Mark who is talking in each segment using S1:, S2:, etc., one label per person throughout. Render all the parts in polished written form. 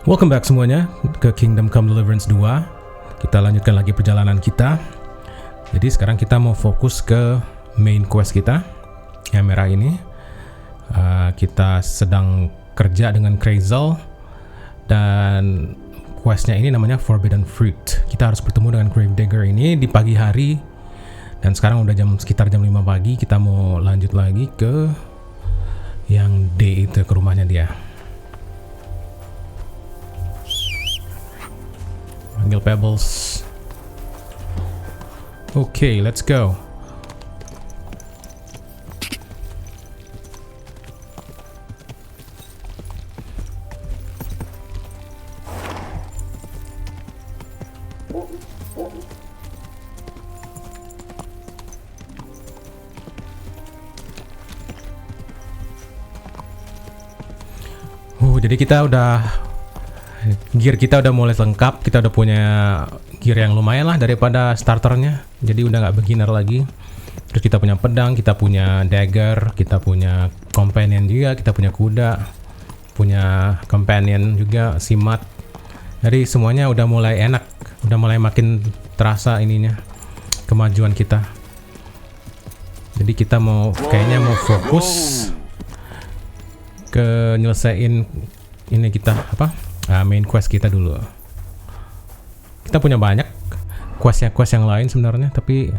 S1: Welcome back semuanya ke Kingdom Come Deliverance 2. Kita lanjutkan lagi perjalanan kita. Jadi sekarang kita mau fokus ke main quest kita yang merah ini. Kita sedang kerja dengan Crazel dan questnya ini namanya Forbidden Fruit. Kita harus bertemu dengan Gravedigger ini di pagi hari. Dan sekarang udah sekitar jam 5 pagi. Kita mau lanjut lagi ke yang D itu, ke rumahnya dia. Panggil Pebbles. Okay, let's go. Jadi kita udah gear kita udah mulai lengkap, kita udah punya gear yang lumayan lah daripada starternya. Jadi udah nggak beginner lagi. Terus kita punya pedang, kita punya dagger, kita punya companion juga, kita punya kuda, punya companion juga, simat. Jadi semuanya udah mulai enak, udah mulai makin terasa ininya kemajuan kita. Jadi kita kayaknya mau fokus ke nyelesain ini kita main quest kita dulu. Kita punya banyak quest yang lain sebenarnya, tapi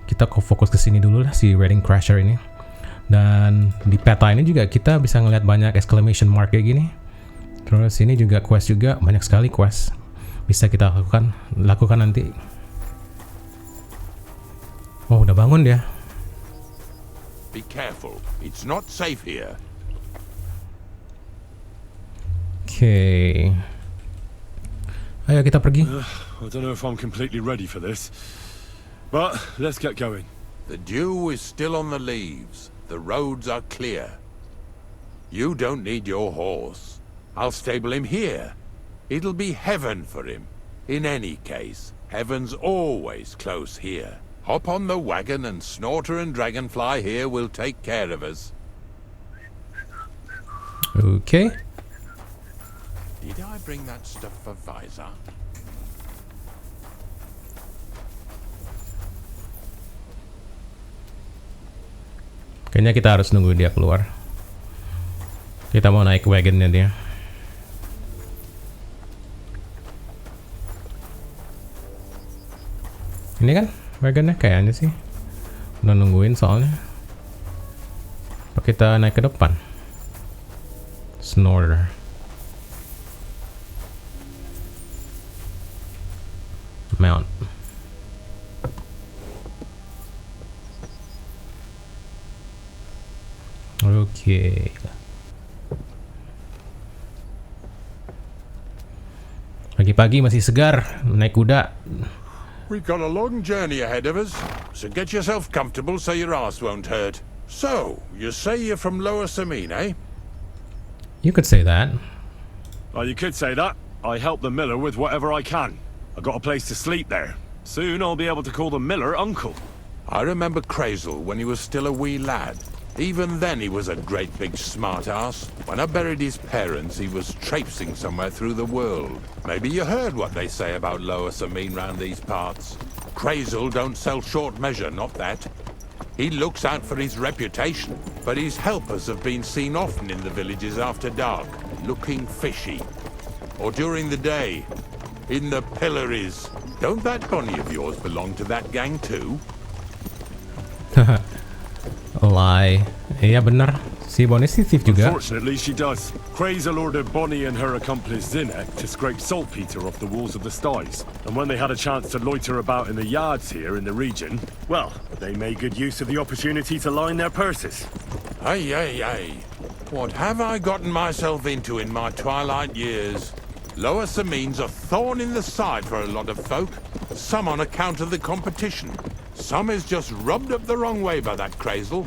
S1: kita fokus ke sini dulu lah, si Raiding Crasher ini. Dan di peta ini juga kita bisa ngeliat banyak exclamation mark kayak gini. Terus ini juga quest juga, banyak sekali quest bisa kita lakukan nanti. Oh, udah bangun dia.
S2: Be careful, it's not safe here.
S1: Okay. Ayo kita pergi.
S3: I don't know if I'm completely ready for this, but let's get going.
S2: The dew is still on the leaves. The roads are clear. You don't need your horse. I'll stable him here. It'll be heaven for him. In any case, heaven's always close here. Hop on the wagon and Snorter and Dragonfly here will take care of us.
S1: Okay.
S2: Did I bring that stuff for Visor?
S1: Kayaknya kita harus nunggu dia keluar. Kita mau naik wagonnya dia. Ini kan wagonnya kayaknya sih. Udah nungguin soalnya. Apa kita naik ke depan? Snorter. Mount. Okay. Pagi-pagi masih segar naik kuda.
S2: We've got a long journey ahead of us, so get yourself comfortable so your ass won't hurt. So, you say you're from Lower Samine, eh?
S1: You could say that.
S3: Well, you could say that. I help the miller with whatever I can. I got a place to sleep there. Soon I'll be able to call the miller uncle.
S2: I remember Crazel when he was still a wee lad. Even then he was a great big smart ass. When I buried his parents, he was traipsing somewhere through the world. Maybe you heard what they say about Lower Samine round these parts. Crazel don't sell short measure, not that. He looks out for his reputation, but his helpers have been seen often in the villages after dark, looking fishy. Or during the day, in the pillories. Don't that bunny of yours belong to that gang too?
S1: Lie. Iya bener. Si Bonnie sih thief juga.
S3: Unfortunately, she does. Crazel ordered Bonnie and her accomplice Zinnek to scrape saltpeter off the walls of the sties. And when they had a chance to loiter about in the yards here in the region, well, they made good use of the opportunity to line their purses.
S2: Ay. What have I gotten myself into in my twilight years? Lower Samine's a thorn in the side for a lot of folk. Some on account of the competition. Some is just rubbed up the wrong way by that Crazel.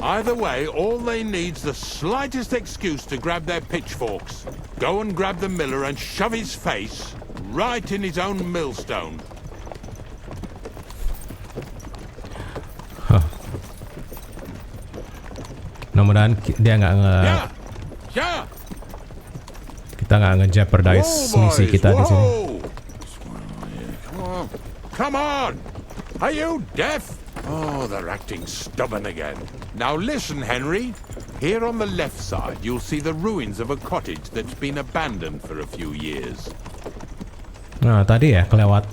S2: Either way, all they need's the slightest excuse to grab their pitchforks. Go and grab the miller and shove his face right in his own millstone.
S1: Mudah-mudahan dia nggak
S2: Ya.
S1: kita Kita nggak nge-jeopardize misi kita di sini.
S2: Come on! Are you deaf? Oh, they're acting stubborn again. Now listen, Henry. Here on the left side, you'll see the ruins of a cottage that's been abandoned for a few years.
S1: Nah, tadi ya kelewat.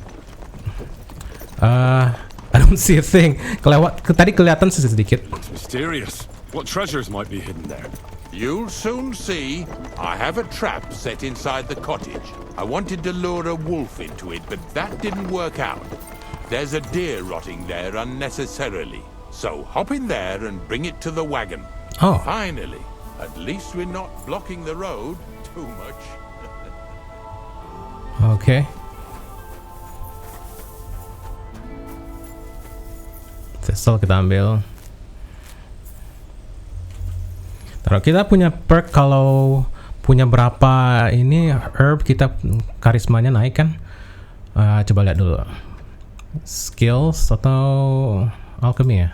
S1: I don't see a thing. Tadi kelihatan sedikit.
S3: It's mysterious. What treasures might be hidden there?
S2: You'll soon see. I have a trap set inside the cottage. I wanted to lure a wolf into it, but that didn't work out. There's a deer rotting there unnecessarily. So hop in there and bring it to the wagon.
S1: Oh.
S2: Finally, at least we're not blocking the road too much.
S1: Oke. Sesel kita ambil. Taruh, kita punya perk kalau punya berapa ini herb kita karismanya naik kan? Coba lihat dulu. Skills atau alchemy ya?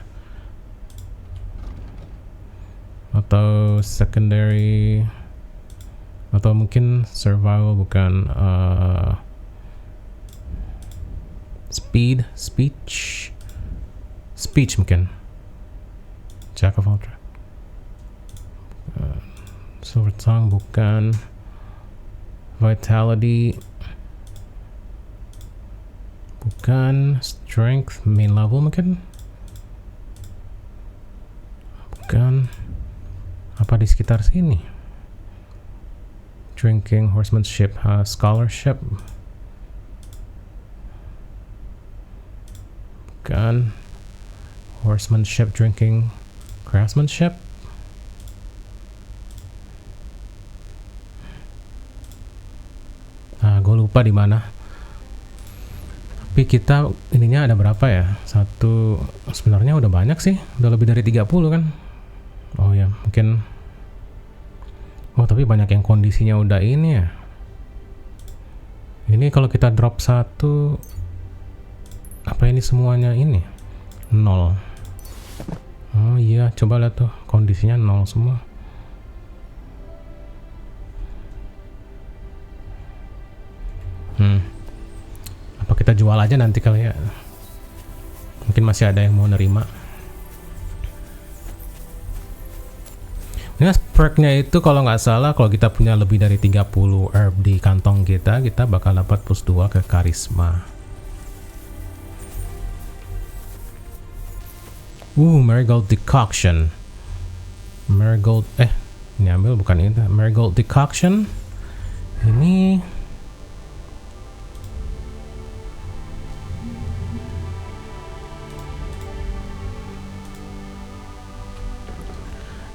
S1: Atau secondary atau mungkin survival, bukan. Speech mungkin. Jack of all trades. Silver tongue bukan. Vitality bukan. Strength main level mungkin. Bukan. Apa di sekitar sini? Drinking, horsemanship, scholarship. Bukan. Horsemanship, drinking, craftsmanship. Gue lupa di mana. Tapi kita ininya ada berapa ya? Satu, sebenarnya udah banyak sih. Udah lebih dari 30 kan? Oh ya, mungkin. Oh, tapi banyak yang kondisinya udah ini ya. Ini kalau kita drop satu, apa ini semuanya ini? 0. Oh iya, coba lihat tuh, kondisinya 0 semua. Apa kita jual aja nanti kali ya? Mungkin masih ada yang mau nerima. Ini perknya itu kalau nggak salah, kalau kita punya lebih dari 30 herb di kantong kita, kita bakal dapat plus 2 ke karisma. Marigold decoction. Marigold, ini ambil bukan itu. Marigold decoction. Ini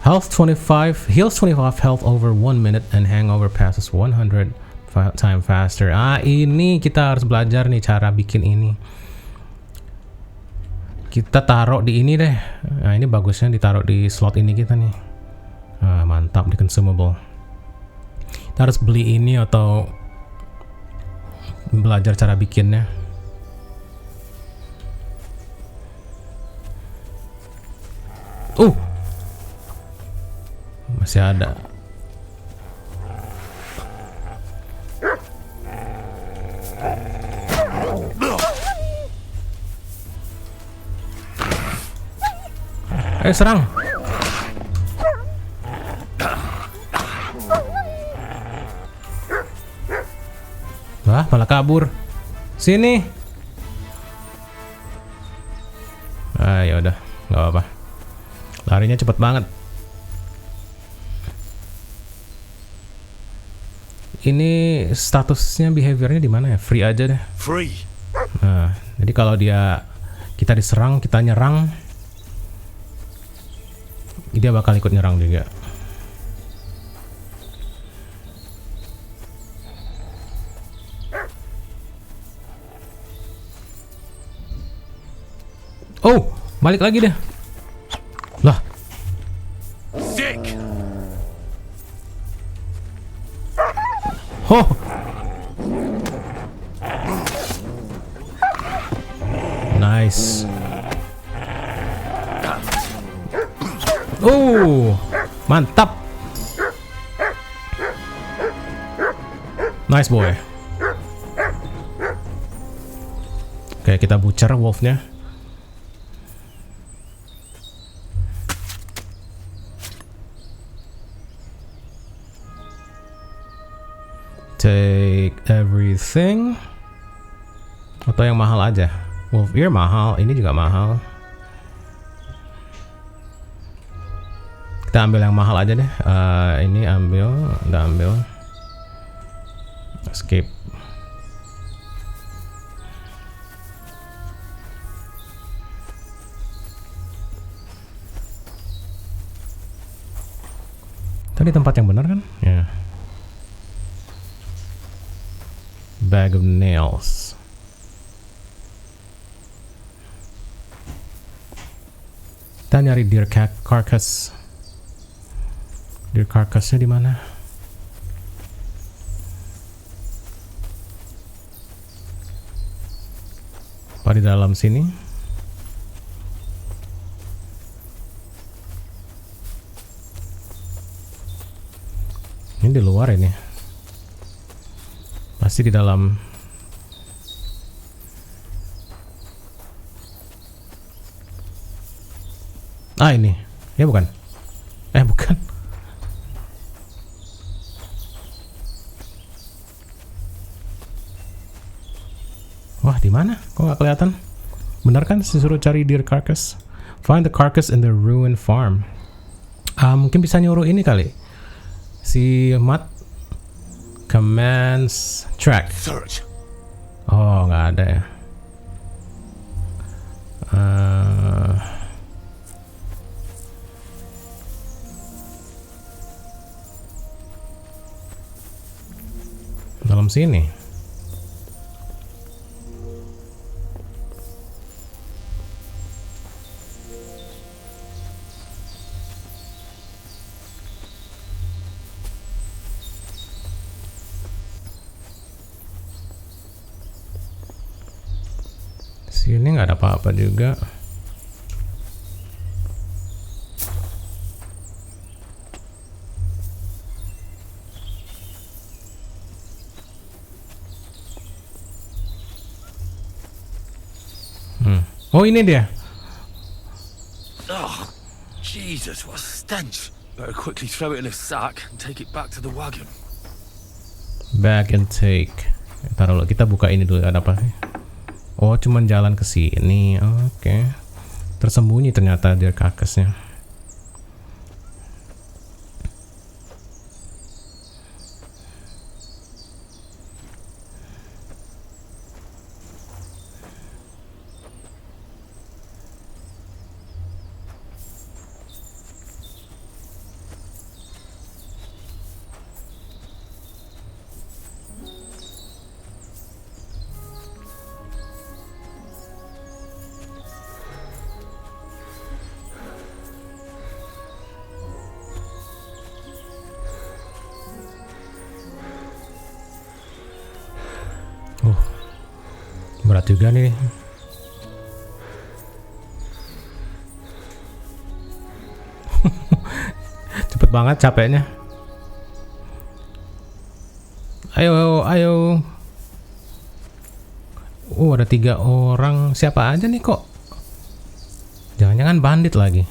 S1: health 25, heals 25 health over 1 minute and hangover passes 100 time faster. Ini kita harus belajar nih cara bikin ini. Kita taruh di ini deh. Nah, ini bagusnya ditaruh di slot ini kita nih. Mantap, di consumable. Kita harus beli ini atau belajar cara bikinnya. Masih ada. Serang. Wah, malah kabur. Sini. Ya udah, nggak apa-apa. Larinya cepet banget. Ini statusnya, behaviornya di mana ya? Free aja deh.
S3: Free.
S1: Nah, jadi kalau kita diserang, kita nyerang, dia bakal ikut nyerang juga. Oh, balik lagi deh. Lah.
S3: Sick.
S1: Oh. Nice. Mantap. Nice boy. Oke, kita butcher wolfnya. Take everything. Atau yang mahal aja. Wolf ear mahal, ini juga mahal. Kita ambil yang mahal aja deh. Ini ambil, udah ambil. Skip. Tadi tempat yang benar kan? Ya. Bag of nails. Kita nyari deer carcass. Deer carcassnya di mana? Apa di dalam sini? Ini di luar ini. Pasti di dalam. Ah, ini. Ya bukan. Bukan. Wah, di mana? Kok nggak kelihatan? Benar kan disuruh cari deer carcass? Find the carcass in the ruined farm. Mungkin bisa nyuruh ini kali. Si Matt commands track.
S3: Search.
S1: Oh, nggak ada ya. Dalam sini. Sini nggak ada apa-apa juga. Oh, ini dia.
S3: Oh, Jesus, what a stench. Better quickly throw it in a sack and take it back to the wagon.
S1: Back and take. Taruh dulu, kita buka ini dulu, ada apa sih? Oh, cuman jalan ke sini. Oke. Tersembunyi ternyata dia carcassnya. Berat juga nih. Cepet banget capeknya. Ayo, ayo. Ada 3 orang. Siapa aja nih kok? Jangan-jangan bandit lagi.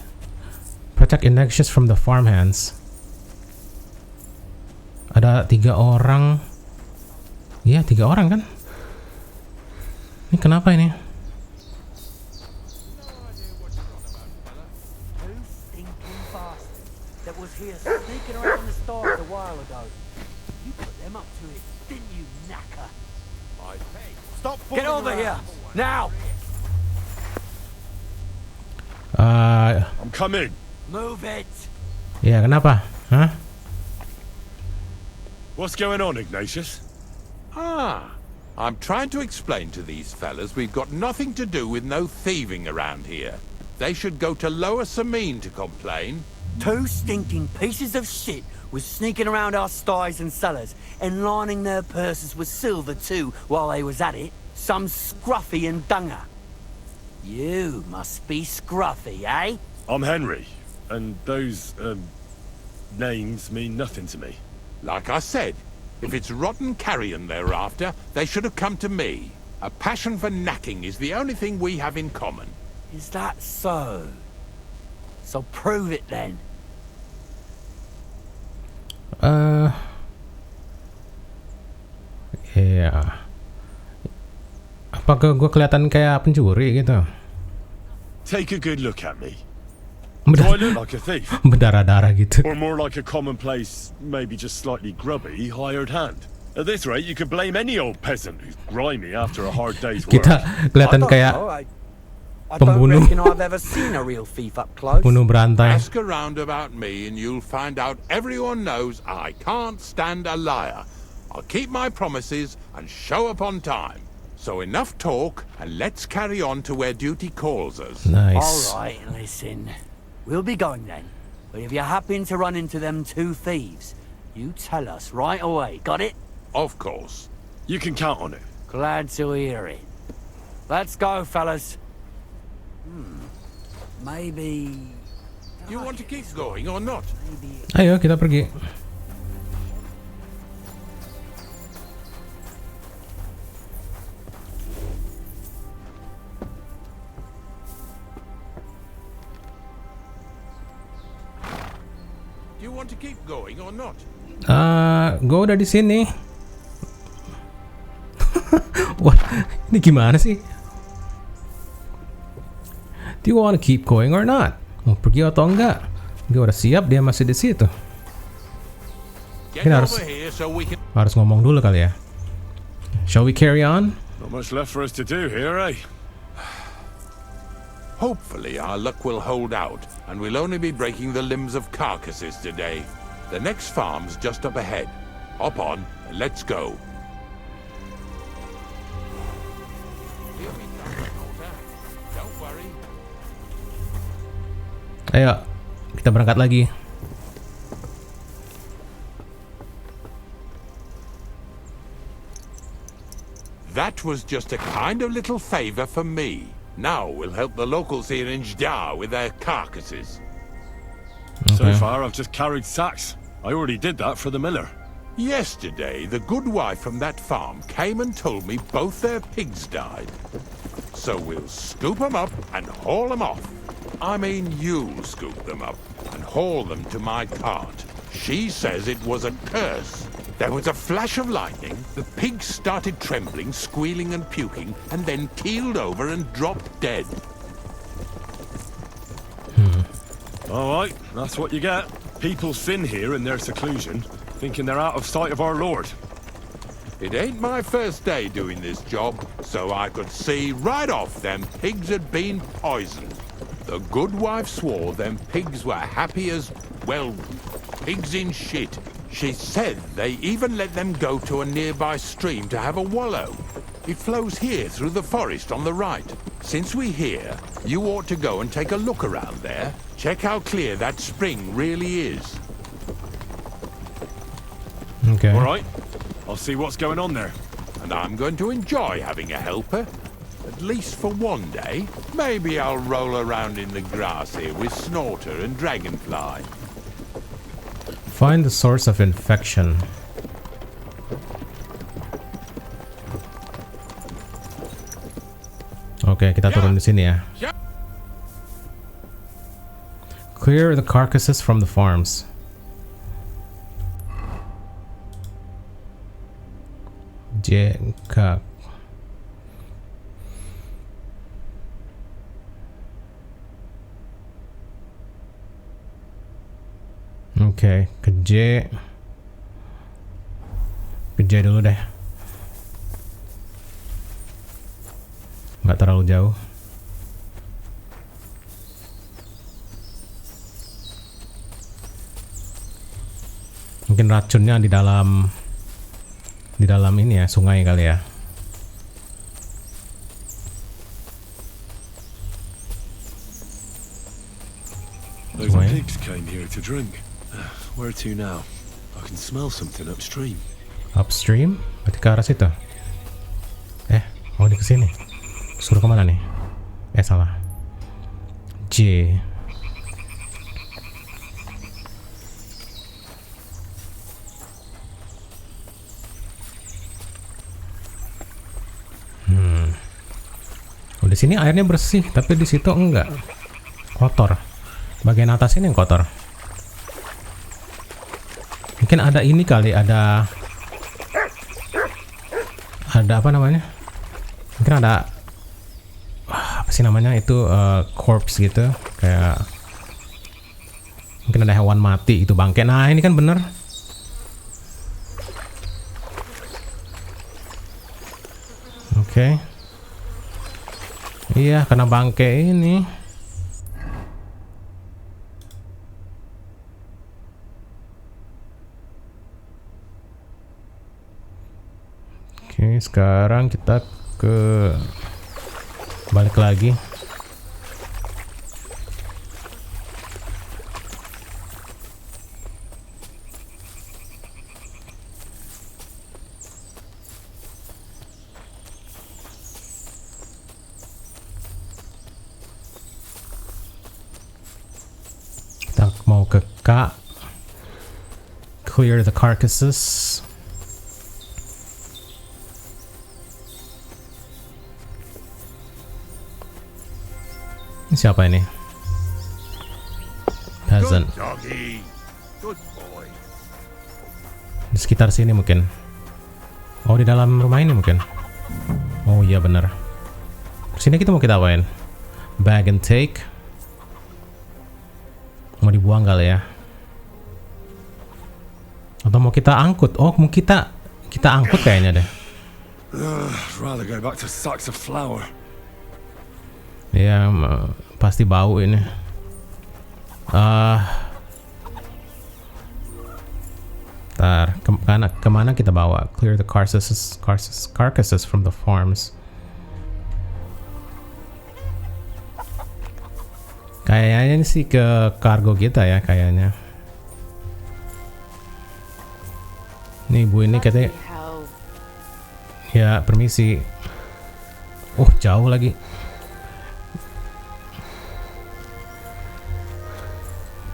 S1: Protect indexes from the farmhands. Ada 3 orang. Iya, 3 orang kan? Ini kenapa ini?
S4: Get over here now.
S3: I'm coming.
S4: Move it.
S1: Ya, kenapa? Hah?
S3: What's going on, Ignatius?
S2: I'm trying to explain to these fellas we've got nothing to do with no thieving around here. They should go to Lower Samine to complain.
S4: 2 stinking pieces of shit was sneaking around our sties and cellars and lining their purses with silver too while they was at it. Some scruffy and dunger. You must be scruffy, eh?
S3: I'm Henry, and those, names mean nothing to me.
S2: Like I said, If it's rotten carrion they're after, they should have come to me. A passion for knacking is the only thing we have in common.
S4: Is that so? So prove it then.
S1: Iya. Apakah gue kelihatan kayak pencuri gitu?
S3: Take a good look at me. Do I look like a thief?
S1: Berdarah-darah gitu.
S3: Or more like a commonplace, maybe just slightly grubby, hired hand? At this rate, you could blame any old peasant who's grimy after a hard day's work.
S1: Kita kelihatan kayak
S4: I
S1: pembunuh.
S4: don't reckon I've ever seen a real thief up close.
S1: Bunuh berantai.
S2: Ask around about me and you'll find out everyone knows I can't stand a liar. I'll keep my promises and show up on time. So enough talk and let's carry on to where duty calls us.
S1: Nice.
S4: All right, listen. We'll be going then. But if you happen to run into them two thieves, you tell us right away. Got it?
S2: Of course.
S3: You can count on it.
S4: Glad to hear it. Let's go, fellas. Maybe...
S2: You want to keep going or not?
S1: Ayo kita pergi.
S2: Do you want to keep going or not?
S1: Gue udah di sini. Wah, ini gimana sih? Do you want to keep going or not? Mau pergi atau enggak? Gue udah siap, dia masih di situ.
S2: Get
S1: Mungkin
S2: over here so we can...
S1: harus ngomong dulu kali ya. Shall we carry on?
S3: Not much left for us to do here, eh?
S2: Hopefully our luck will hold out and we'll only be breaking the limbs of carcasses today. The next farm's just up ahead. Hop on and let's go. Here we come, Walter. Don't worry.
S1: Ayo, kita berangkat lagi.
S2: That was just a kind of little favor for me. Now we'll help the locals here in Jda with their carcasses.
S3: So
S1: Okay.
S3: far, I've just carried sacks. I already did that for the miller.
S2: Yesterday, the good wife from that farm came and told me both their pigs died. So we'll scoop them up and haul them off. I mean, you'll scoop them up and haul them to my cart. She says it was a curse. There was a flash of lightning, the pigs started trembling, squealing and puking, and then keeled over and dropped dead.
S3: All right, that's what you get. People sin here in their seclusion, thinking they're out of sight of our Lord.
S2: It ain't my first day doing this job, so I could see right off them pigs had been poisoned. The good wife swore them pigs were happy as, well, pigs in shit. She said they even let them go to a nearby stream to have a wallow. It flows here through the forest on the right. Since we're here, you ought to go and take a look around there. Check how clear that spring really is.
S1: Okay.
S3: All right, I'll see what's going on there.
S2: And I'm going to enjoy having a helper. At least for one day. Maybe I'll roll around in the grass here with Snorter and Dragonfly.
S1: Find the source of infection. Oke, kita turun di sini ya. Clear the carcasses from the farms. Jika. Oke, ke J. Ke J dulu deh. Nggak terlalu jauh. Mungkin racunnya di dalam ini ya, sungai kali ya.
S3: Those
S1: Where?
S3: pigs came here to drink. Where to now? I can smell something upstream.
S1: Upstream? Berarti ke arah situ. Oh di kesini. Suruh kemana nih? Salah. J. sini airnya bersih, tapi di situ enggak. Kotor. Bagian atas ini yang kotor. Mungkin ada ini kali, ada apa namanya? Mungkin ada apa sih namanya itu, corpse gitu, kayak mungkin ada hewan mati itu bangke. Nah, ini kan bener. Oke. Iya, karena bangke ini. Oke, sekarang kita balik lagi. Kita mau ke K. Clear the carcasses. Ini siapa ini? Peasant.
S2: Good doggy. Good boy.
S1: Di sekitar sini mungkin. Oh, di dalam rumah ini mungkin. Oh iya benar. Sini kita mau kita apain? Bag and take. Mau dibuang kali ya? Atau mau kita angkut? Oh, mau kita angkut kayaknya deh.
S3: Rather go back to sacks of flour.
S1: Ya, pasti bau ini. Ntar, kemana kita bawa? Clear the carcasses from the farms. Kayaknya sih ke kargo kita ya, kayaknya. Nih ibu ini katanya. Ya, permisi. Jauh lagi.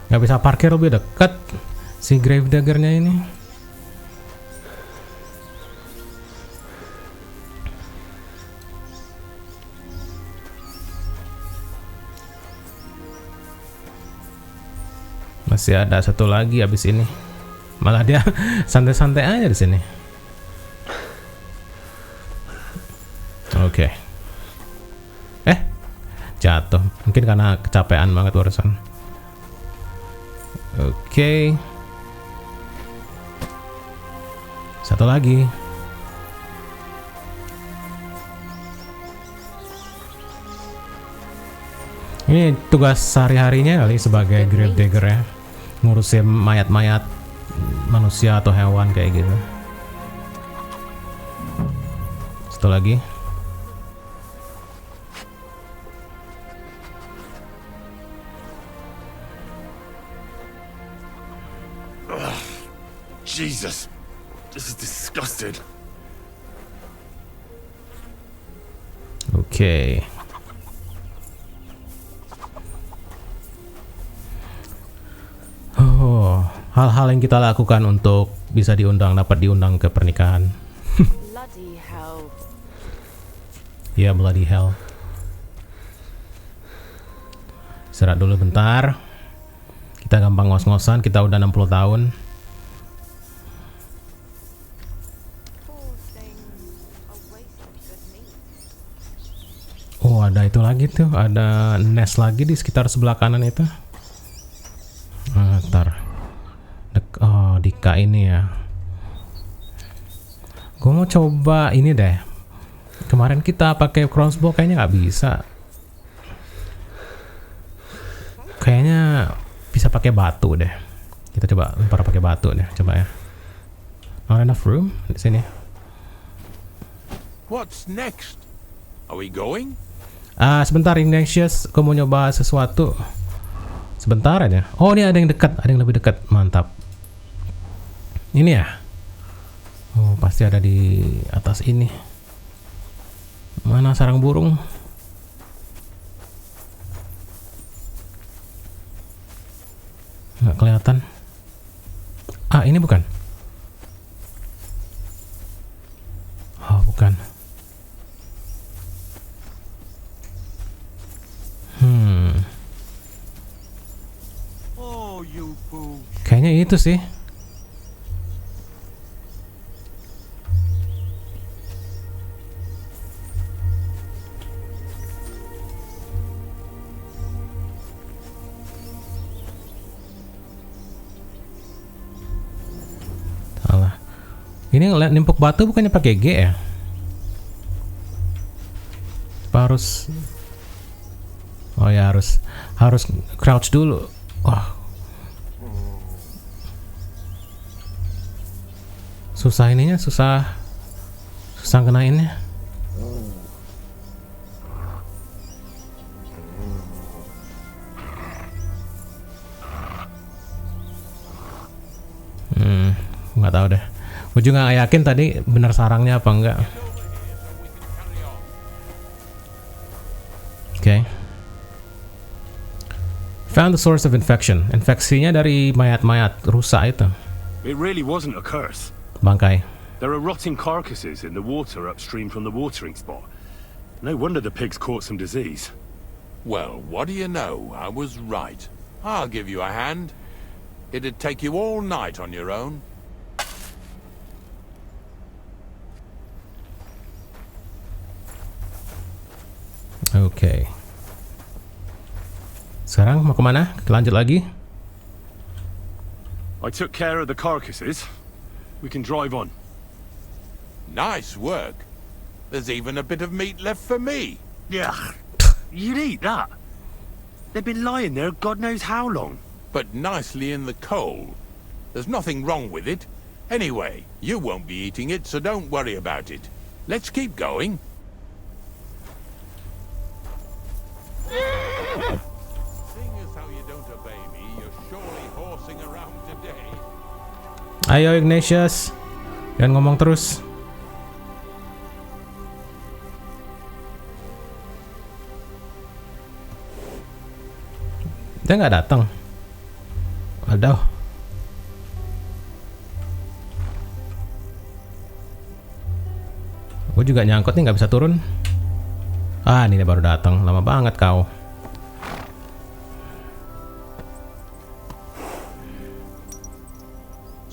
S1: Nggak bisa parkir lebih dekat si grave daggernya ini. Masih ada satu lagi abis ini. Malah dia santai-santai aja di sini. Oke. Jatuh. Mungkin karena kecapean banget barusan. Oke. Satu lagi. Ini tugas sehari-harinya kali sebagai grave digger ya. Ngurusin mayat-mayat manusia atau hewan kayak gitu. Satu lagi.
S3: Jesus, this is disgusting.
S1: Oke. Hal-hal yang kita lakukan untuk bisa dapat diundang ke pernikahan.
S5: Bloody hell.
S1: Ya, bloody hell. Istirahat dulu bentar. Kita gampang ngos-ngosan, kita udah 60 tahun. Oh, ada itu lagi tuh, ada nest lagi di sekitar sebelah kanan itu. Ntar. Oh, di K ini ya. Gue mau coba ini deh. Kemarin kita pakai crossbow kayaknya nggak bisa. Kayaknya bisa pakai batu deh. Kita coba lempar pakai batu deh, coba ya. Not enough room di sini.
S2: What's next? Are we going?
S1: Sebentar Ignatius, gue mau nyoba sesuatu. Sebentar aja. Oh, ini ada yang dekat, ada yang lebih dekat. Mantap. Ini ya. Oh, pasti ada di atas ini. Mana sarang burung? Nggak kelihatan. Ini bukan. Oh, bukan. itu sih. Salah. Ini nimpuk batu bukannya pakai G ya? Apa harus? Oh ya, harus crouch dulu. Wah. Susah ininya, susah kenainnya. Nggak tahu deh. Gue juga nggak yakin tadi benar sarangnya apa enggak. Oke. Found the source of infection. Infeksinya dari mayat-mayat rusak itu.
S3: It really wasn't a curse.
S1: Bangkai.
S3: There are rotting carcasses in the water upstream from the watering spot. No wonder the pigs caught some disease.
S2: Well, what do you know? I was right. I'll give you a hand. It'd take you all night on your own.
S1: Oke. Sekarang mau kemana? Lanjut lagi.
S3: I took care of the carcasses. We can drive on.
S2: Nice work. There's even a bit of meat left for me.
S3: Yeah, you'd eat that. They've been lying there God knows how long.
S2: But nicely in the cold. There's nothing wrong with it. Anyway, you won't be eating it, so don't worry about it. Let's keep going. Seeing as how you don't obey me, you're surely horsing around today.
S1: Ayo Ignatius, jangan ngomong terus. Dia nggak datang. Aduh. Gue juga nyangkut nih, nggak bisa turun. Ah, ini dia baru datang. Lama banget kau.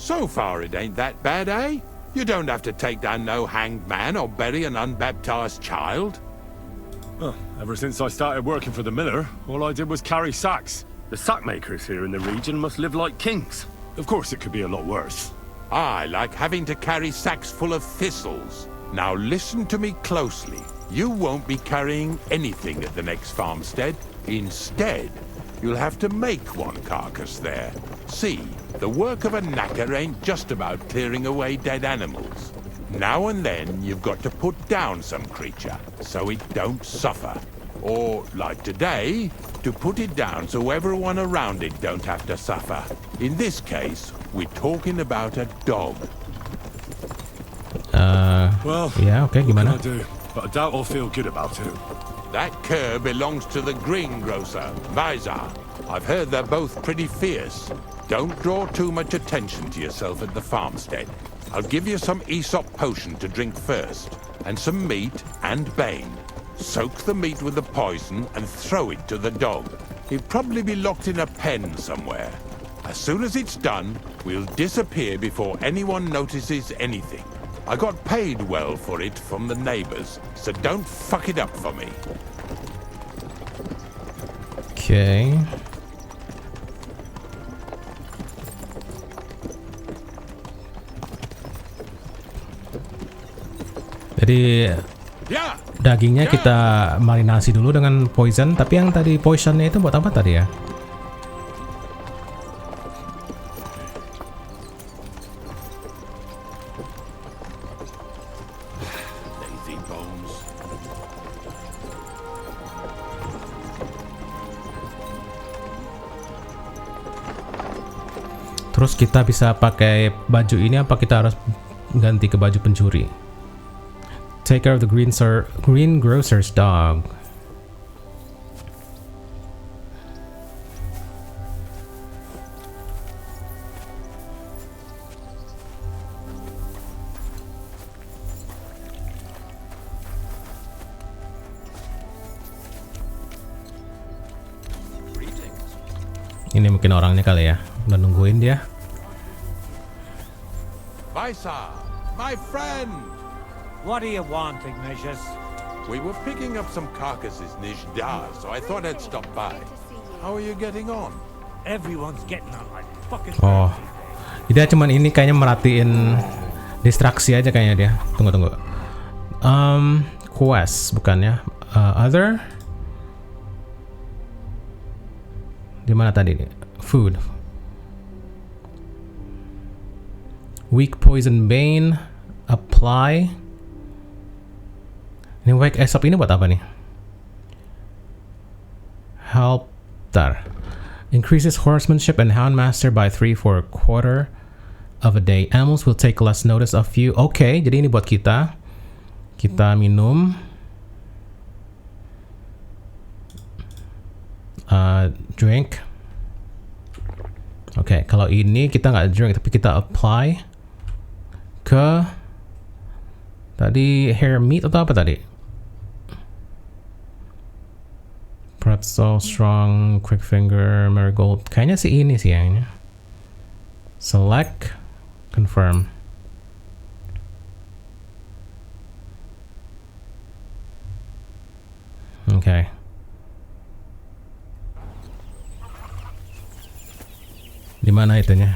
S2: So far it ain't that bad, eh? You don't have to take down no hanged man or bury an unbaptized child.
S3: Oh, ever since I started working for the miller, all I did was carry sacks. The sack makers here in the region must live like kings. Of course, it could be a lot worse.
S2: I like having to carry sacks full of thistles. Now listen to me closely. You won't be carrying anything at the next farmstead. Instead, you'll have to make one carcass there. See, the work of a knacker ain't just about clearing away dead animals. Now and then, you've got to put down some creature, so it don't suffer. Or, like today, to put it down so everyone around it don't have to suffer. In this case, we're talking about a dog.
S3: Well,
S1: ya, oke, gimana?
S3: what can I do? But I doubt I'll feel good about it.
S2: That cur belongs to the greengrocer, Visor. I've heard they're both pretty fierce. Don't draw too much attention to yourself at the farmstead. I'll give you some Aesop potion to drink first, and some meat and bane. Soak the meat with the poison and throw it to the dog. He'll probably be locked in a pen somewhere. As soon as it's done, we'll disappear before anyone notices anything. I got paid well for it from the neighbors, so don't fuck it up for me.
S1: Oke. Jadi
S2: Ya,
S1: dagingnya kita marinasi dulu dengan poison, tapi yang tadi poisonnya itu buat apa tadi ya?
S2: lazy bones.
S1: Terus kita bisa pakai baju ini apa kita harus ganti ke baju pencuri? Take care of the greengrocer's dog. Ini mungkin orangnya kali ya, udah nungguin dia.
S2: Baisa, my friend!
S6: What do you want, Ignatius?
S2: We were picking up some carcasses near Jdar, so I thought I'd stop by. How are you getting on?
S6: Everyone's getting on like fucking
S1: Oh, dia cuman ini kayaknya merhatiin distraksi aja kayaknya dia. Tunggu. Quest bukannya? Other? Di mana tadi? Food. Weak poison bane. Apply. Ini wake esop ini buat apa nih? Helptar. Increases horsemanship and houndmaster by 3 for a quarter of a day. Animals will take less notice of you. Oke, jadi ini buat kita. Kita minum. Drink. Oke, kalau ini kita nggak drink tapi kita apply ke tadi hair meat atau apa tadi? Pretzel, strong, quick finger, marigold. Kayaknya sih ini sih yang select, confirm. Okay. Di mana itunya?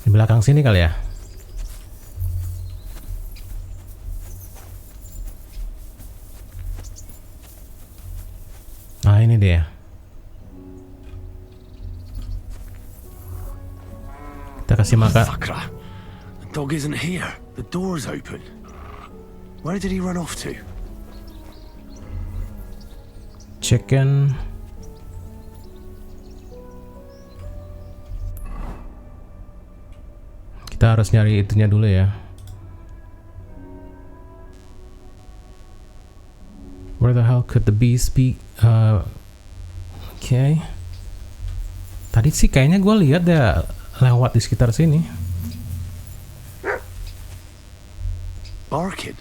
S1: Di belakang sini kali ya? Ah, ini dia. Kita kasih makan.
S3: Sakra. The dog isn't here. The door's open. Where did he run off to?
S1: Chicken. Kita harus nyari itunya dulu ya. Where the hell could the beast be? Okay. Tadi sih kayaknya gue lihat dia lewat di sekitar sini.
S3: Barking.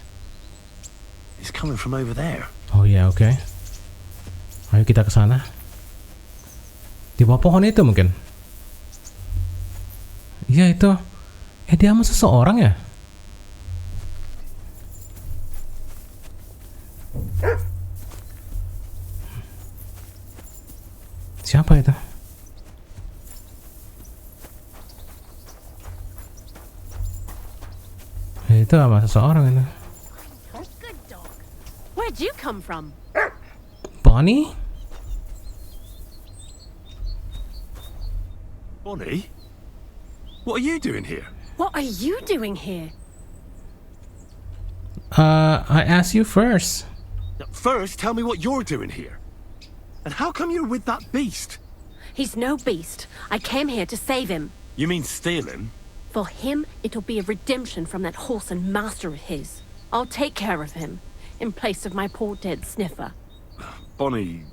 S3: He's coming from over there.
S1: Oh ya, oke. Ayo kita ke sana. Di bawah pohon itu mungkin. Iya itu. Dia sama seseorang ya? Siapa itu? Itu sama seseorang itu.
S5: Good dog. Where'd you come from?
S1: Bonnie?
S3: Bonnie? What are you doing here?
S5: What are you doing here?
S1: I asked you first.
S3: First, tell me what you're doing here. And how come you're with that beast?
S5: He's no beast. I came here to save him.
S3: You mean steal him?
S5: For him, it'll be a redemption from that horse and master of his. I'll take care of him, in place of my poor dead sniffer.
S3: Bonnie...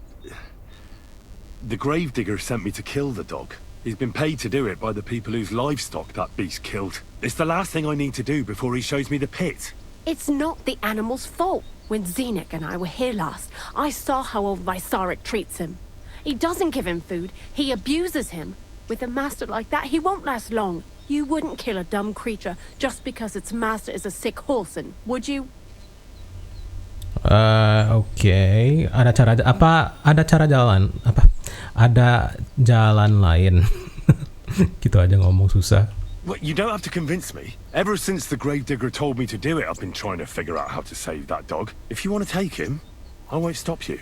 S3: The gravedigger sent me to kill the dog. He's been paid to do it by the people whose livestock that beast killed. It's the last thing I need to do before he shows me the pit.
S5: It's not the animal's fault. When Zenek and I were here last, I saw how old Vysarik treats him. He doesn't give him food, he abuses him. With a master like that, he won't last long. You wouldn't kill a dumb creature just because its master is a sick horseman, would you?
S1: Oke. Ada cara apa? Ada cara jalan apa? Ada jalan lain. Gitu aja ngomong susah.
S3: Well, you don't have to convince me. Ever since the gravedigger told me to do it, I've been trying to figure out how to save that dog. If you want to take him, I won't stop you.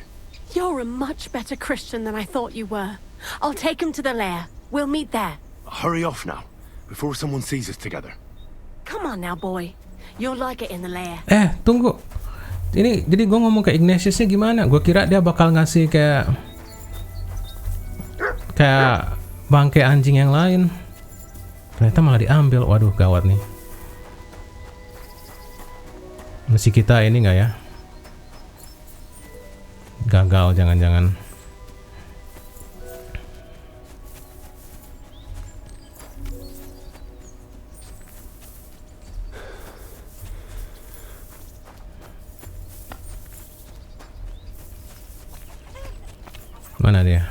S5: You're a much better Christian than I thought you were. I'll take him to the lair. We'll meet there.
S3: Hurry off now, before someone sees us together.
S5: Come on now, boy. You'll like it in the lair.
S1: Tunggu. Ini jadi gue ngomong ke Ignatiusnya gimana? Gue kira dia bakal ngasih kayak bangke anjing yang lain. Ternyata malah diambil. Waduh, gawat nih. Mesti kita ini nggak ya? Gagal, jangan-jangan. Mana dia?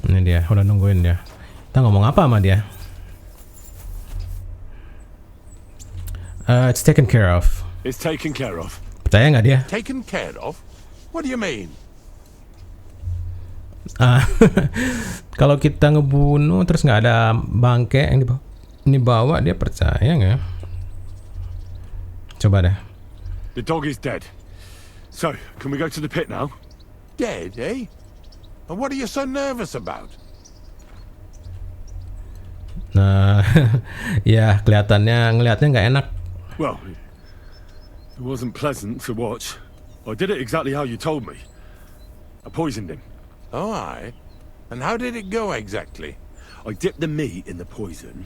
S1: Ini dia, udah nungguin dia. Kita ngomong apa sama dia? It's taken care of.
S3: It's taken care of.
S1: Percaya nggak dia?
S2: Taken care of? What do you mean?
S1: Kalau kita ngebunuh terus nggak ada bangke yang dibawa, dia percaya nggak? Coba deh.
S3: The dog is dead. So, can we go to the pit now?
S2: Dead, eh? And what are you so nervous about?
S1: Nah, ya ngelihatnya nggak enak.
S3: Well, it wasn't pleasant to watch. I did it exactly how you told me. I poisoned him.
S2: Oh, aye. And how did it go exactly?
S3: I dipped the meat in the poison.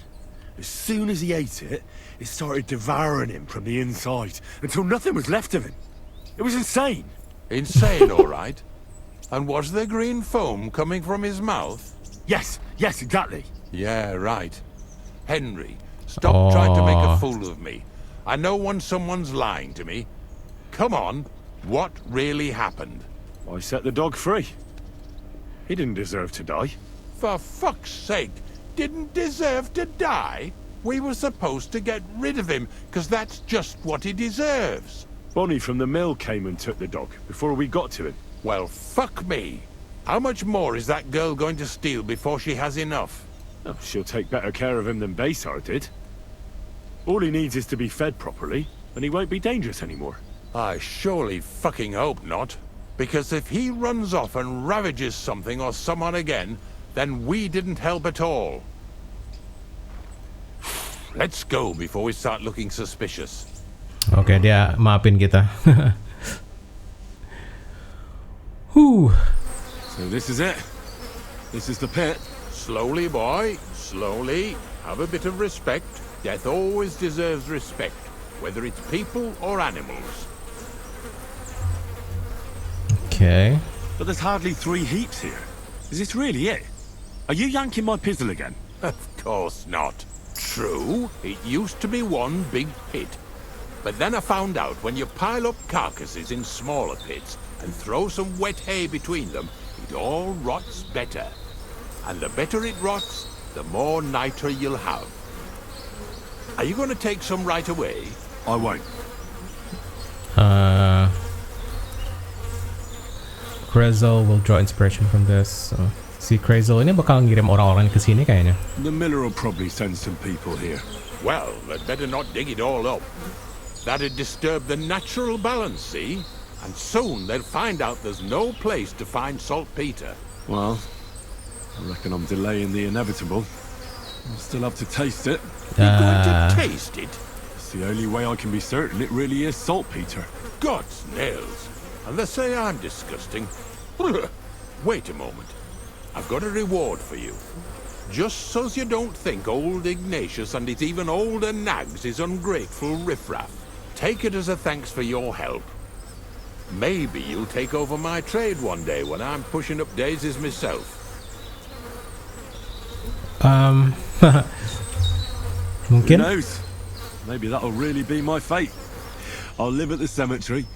S3: As soon as he ate it, it started devouring him from the inside until nothing was left of him. It was insane.
S2: Insane, all right. And was there green foam coming from his mouth?
S3: Yes, exactly.
S2: Yeah, right. Henry, stop trying to make a fool of me. I know when someone's lying to me. Come on, what really happened?
S3: I set the dog free. He didn't deserve to die.
S2: For fuck's sake, didn't deserve to die? We were supposed to get rid of him, because that's just what he deserves.
S3: Bonnie from the mill came and took the dog before we got to him.
S2: Well, fuck me. How much more is that girl going to steal before she has enough?
S3: Oh, she'll take better care of him than Besar did. All he needs is to be fed properly, and he won't be dangerous anymore.
S2: I surely fucking hope not. Because if he runs off and ravages something or someone again, then we didn't help at all. Let's go before we start looking suspicious.
S1: Oke, dia maafin kita.
S3: So this is it. This is the pit.
S2: Slowly, boy, slowly. Have a bit of respect. Death always deserves respect, whether it's people or animals.
S1: Okay.
S3: But there's hardly 3 heaps here. Is this really it? Are you yanking my pizzle again?
S2: Of course not. True, it used to be one big pit. But then I found out when you pile up carcasses in smaller pits and throw some wet hay between them, it all rots better. And the better it rots, the more niter you'll have. Are you going to take some right away?
S3: I won't.
S1: Crazel will draw inspiration from this. Si Crazel ini bakal ngirim orang-orang ke sini kayaknya.
S3: The miller will probably send some people here.
S2: Well, they'd better not dig it all up. That'd disturb the natural balance, see? And soon they'll find out there's no place to find saltpeter.
S3: Well, I reckon I'm delaying the inevitable. I'll still have to taste it.
S2: You're going to taste it?
S3: It's the only way I can be certain it really is saltpeter.
S2: God's nails. And they say I'm disgusting. Wait a moment. I've got a reward for you. Just so you don't think old Ignatius and his even older nags is ungrateful riffraff. Take it as a thanks for your help. Maybe you'll take over my trade one day when I'm pushing up daisies myself.
S1: Mungkin.
S3: Who knows? Maybe that'll really be my fate. I'll live at the cemetery,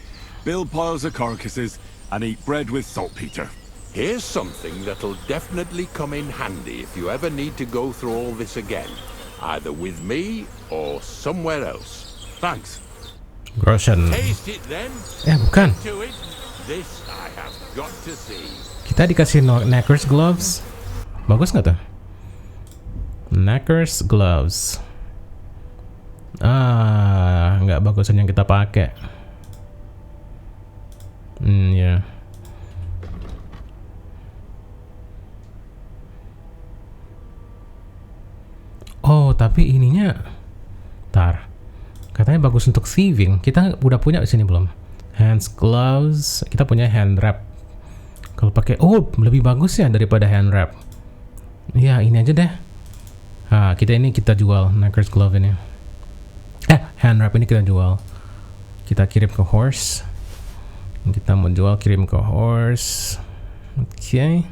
S3: build piles of carcasses, and eat bread with saltpeter.
S2: Here's something that'll definitely come in handy if you ever need to go through all this again, either with me or somewhere else.
S3: Thanks.
S1: Groschen.
S2: Taste it then.
S1: Bukan.
S2: To it. This I have got to see.
S1: Kita dikasih Knackers gloves. Bagus nggak tuh? Knackers gloves. Nggak bagusan yang kita pakai. Ya. Oh, tapi ininya, katanya bagus untuk thieving. Kita udah punya di sini belum? Hands gloves. Kita punya hand wrap. Kalau pakai, lebih bagus ya daripada hand wrap. Ya, ini aja deh. Kita jual Knackers glove ini. Hand wrap ini kita jual. Kita kirim ke horse. Kita mau jual, kirim ke horse. Oke.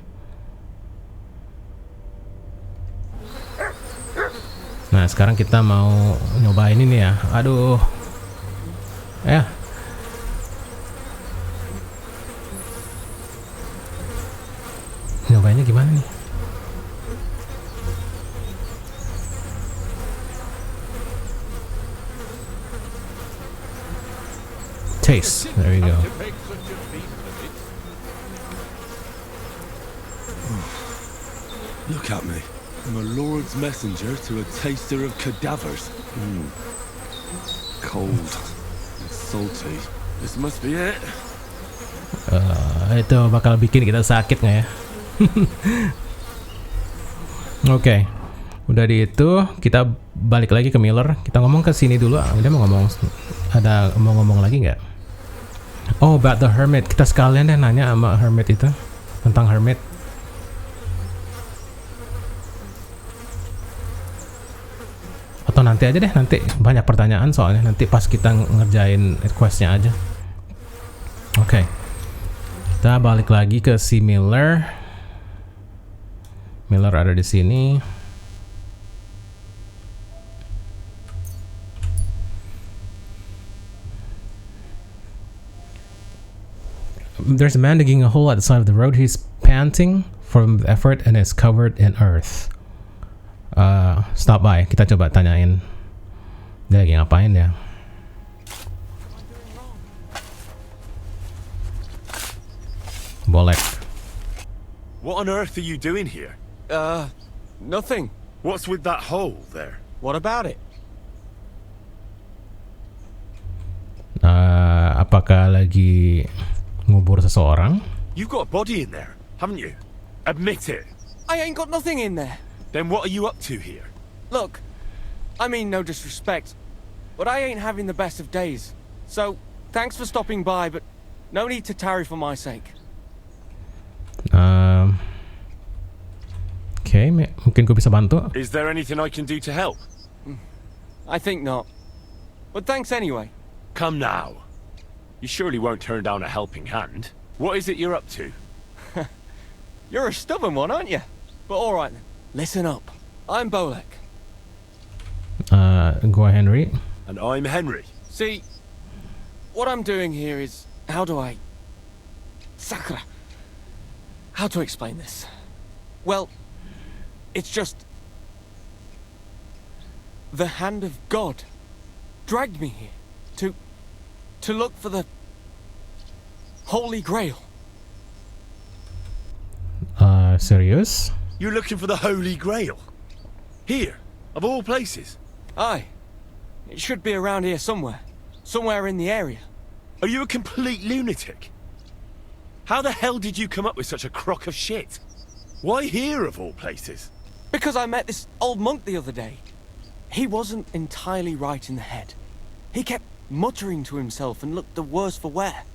S1: Nah, sekarang kita mau nyobain ini ya. Aduh. Nyobainnya gimana nih? Taste. There you go.
S3: Look at me. I'm a lord's messenger to a taster of cadavers. Cold and salty. This must be it.
S1: Itu bakal bikin kita sakit nggak ya? Oke. Udah di itu, kita balik lagi ke Miller. Kita ngomong ke sini dulu. Dia mau ngomong lagi nggak? Oh, about the hermit. Kita sekalian deh nanya sama hermit itu tentang hermit. Atau nanti aja deh, nanti banyak pertanyaan soalnya nanti pas kita ngerjain questnya aja. Oke. Kita balik lagi ke si Miller. Miller ada di sini. There's a man digging a hole at the side of the road. He's panting from the effort and is covered in earth. Stop by. Kita coba tanyain dia lagi ngapain ya. Bolek.
S3: What on earth are you doing here?
S7: Nothing.
S3: What's with that hole there?
S7: What about it?
S1: Apakah lagi ngubur seseorang?
S3: You've got a body in there, haven't you? Admit it.
S7: I ain't got nothing in there.
S3: Then what are you up to here?
S7: Look, I mean no disrespect, but I ain't having the best of days. So, thanks for stopping by, but no need to tarry for my sake.
S1: Okay, mungkin gue bisa bantu.
S3: Is there anything I can do to help?
S7: I think not. But thanks anyway.
S3: Come now. You surely won't turn down a helping hand. What is it you're up to?
S7: You're a stubborn one, aren't you? But alright then, listen up. I'm Bolek.
S1: Go Henry.
S3: And I'm Henry.
S7: See, what I'm doing here is, Sakura. How to explain this? Well, it's just... the hand of God dragged me here to look for the Holy Grail.
S1: Serious?
S3: You're looking for the Holy Grail? Here, of all places?
S7: Aye. It should be around here somewhere. Somewhere in the area.
S3: Are you a complete lunatic? How the hell did you come up with such a crock of shit? Why here, of all places?
S7: Because I met this old monk the other day. He wasn't entirely right in the head. He kept muttering to himself and looked the worse for wear.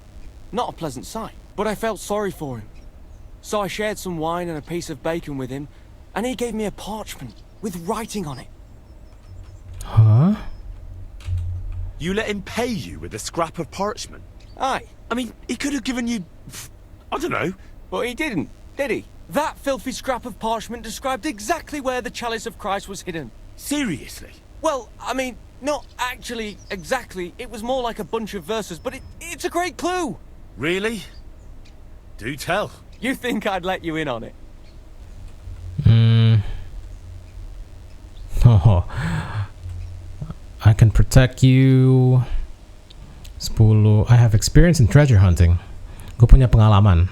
S7: Not a pleasant sight, but I felt sorry for him. So I shared some wine and a piece of bacon with him, and he gave me a parchment with writing on it.
S1: Huh?
S3: You let him pay you with a scrap of parchment?
S7: Aye.
S3: I mean, he could have given you... I don't know.
S7: But he didn't, did he? That filthy scrap of parchment described exactly where the chalice of Christ was hidden.
S3: Seriously?
S7: Well, I mean, not actually exactly. It was more like a bunch of verses, but it's a great clue.
S3: Really? Do tell.
S7: You think I'd let you in on it?
S1: Oh, I can protect you. 10. I have experience in treasure hunting. Gue punya pengalaman.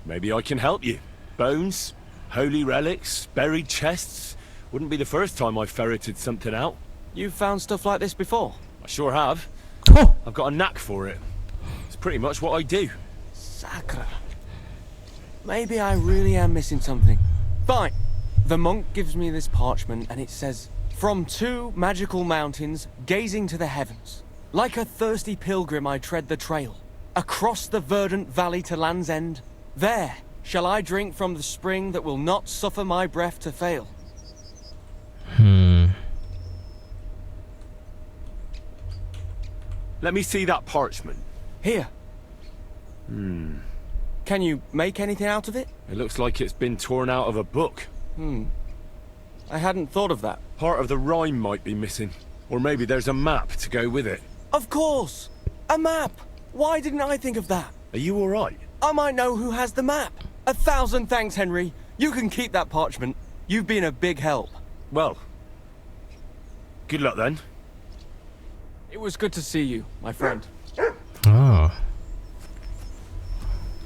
S3: Maybe I can help you. Bones, holy relics, buried chests. Wouldn't be the first time I ferreted something out.
S7: You've found stuff like this before?
S3: I sure have.
S1: Oh!
S3: I've got a knack for it. It's pretty much what I do.
S7: Sakura. Maybe I really am missing something. Fine. The monk gives me this parchment and it says, "From 2 magical mountains, gazing to the heavens. Like a thirsty pilgrim I tread the trail. Across the verdant valley to land's end. There shall I drink from the spring that will not suffer my breath to fail."
S3: Let me see that parchment.
S7: Here. Can you make anything out of it?
S3: It looks like it's been torn out of a book.
S7: I hadn't thought of that.
S3: Part of the rhyme might be missing. Or maybe there's a map to go with it.
S7: Of course! A map! Why didn't I think of that?
S3: Are you alright?
S7: I might know who has the map. 1,000 thanks, Henry. You can keep that parchment. You've been a big help.
S3: Well, good luck then.
S7: It was good to see you, my friend.
S1: Oh.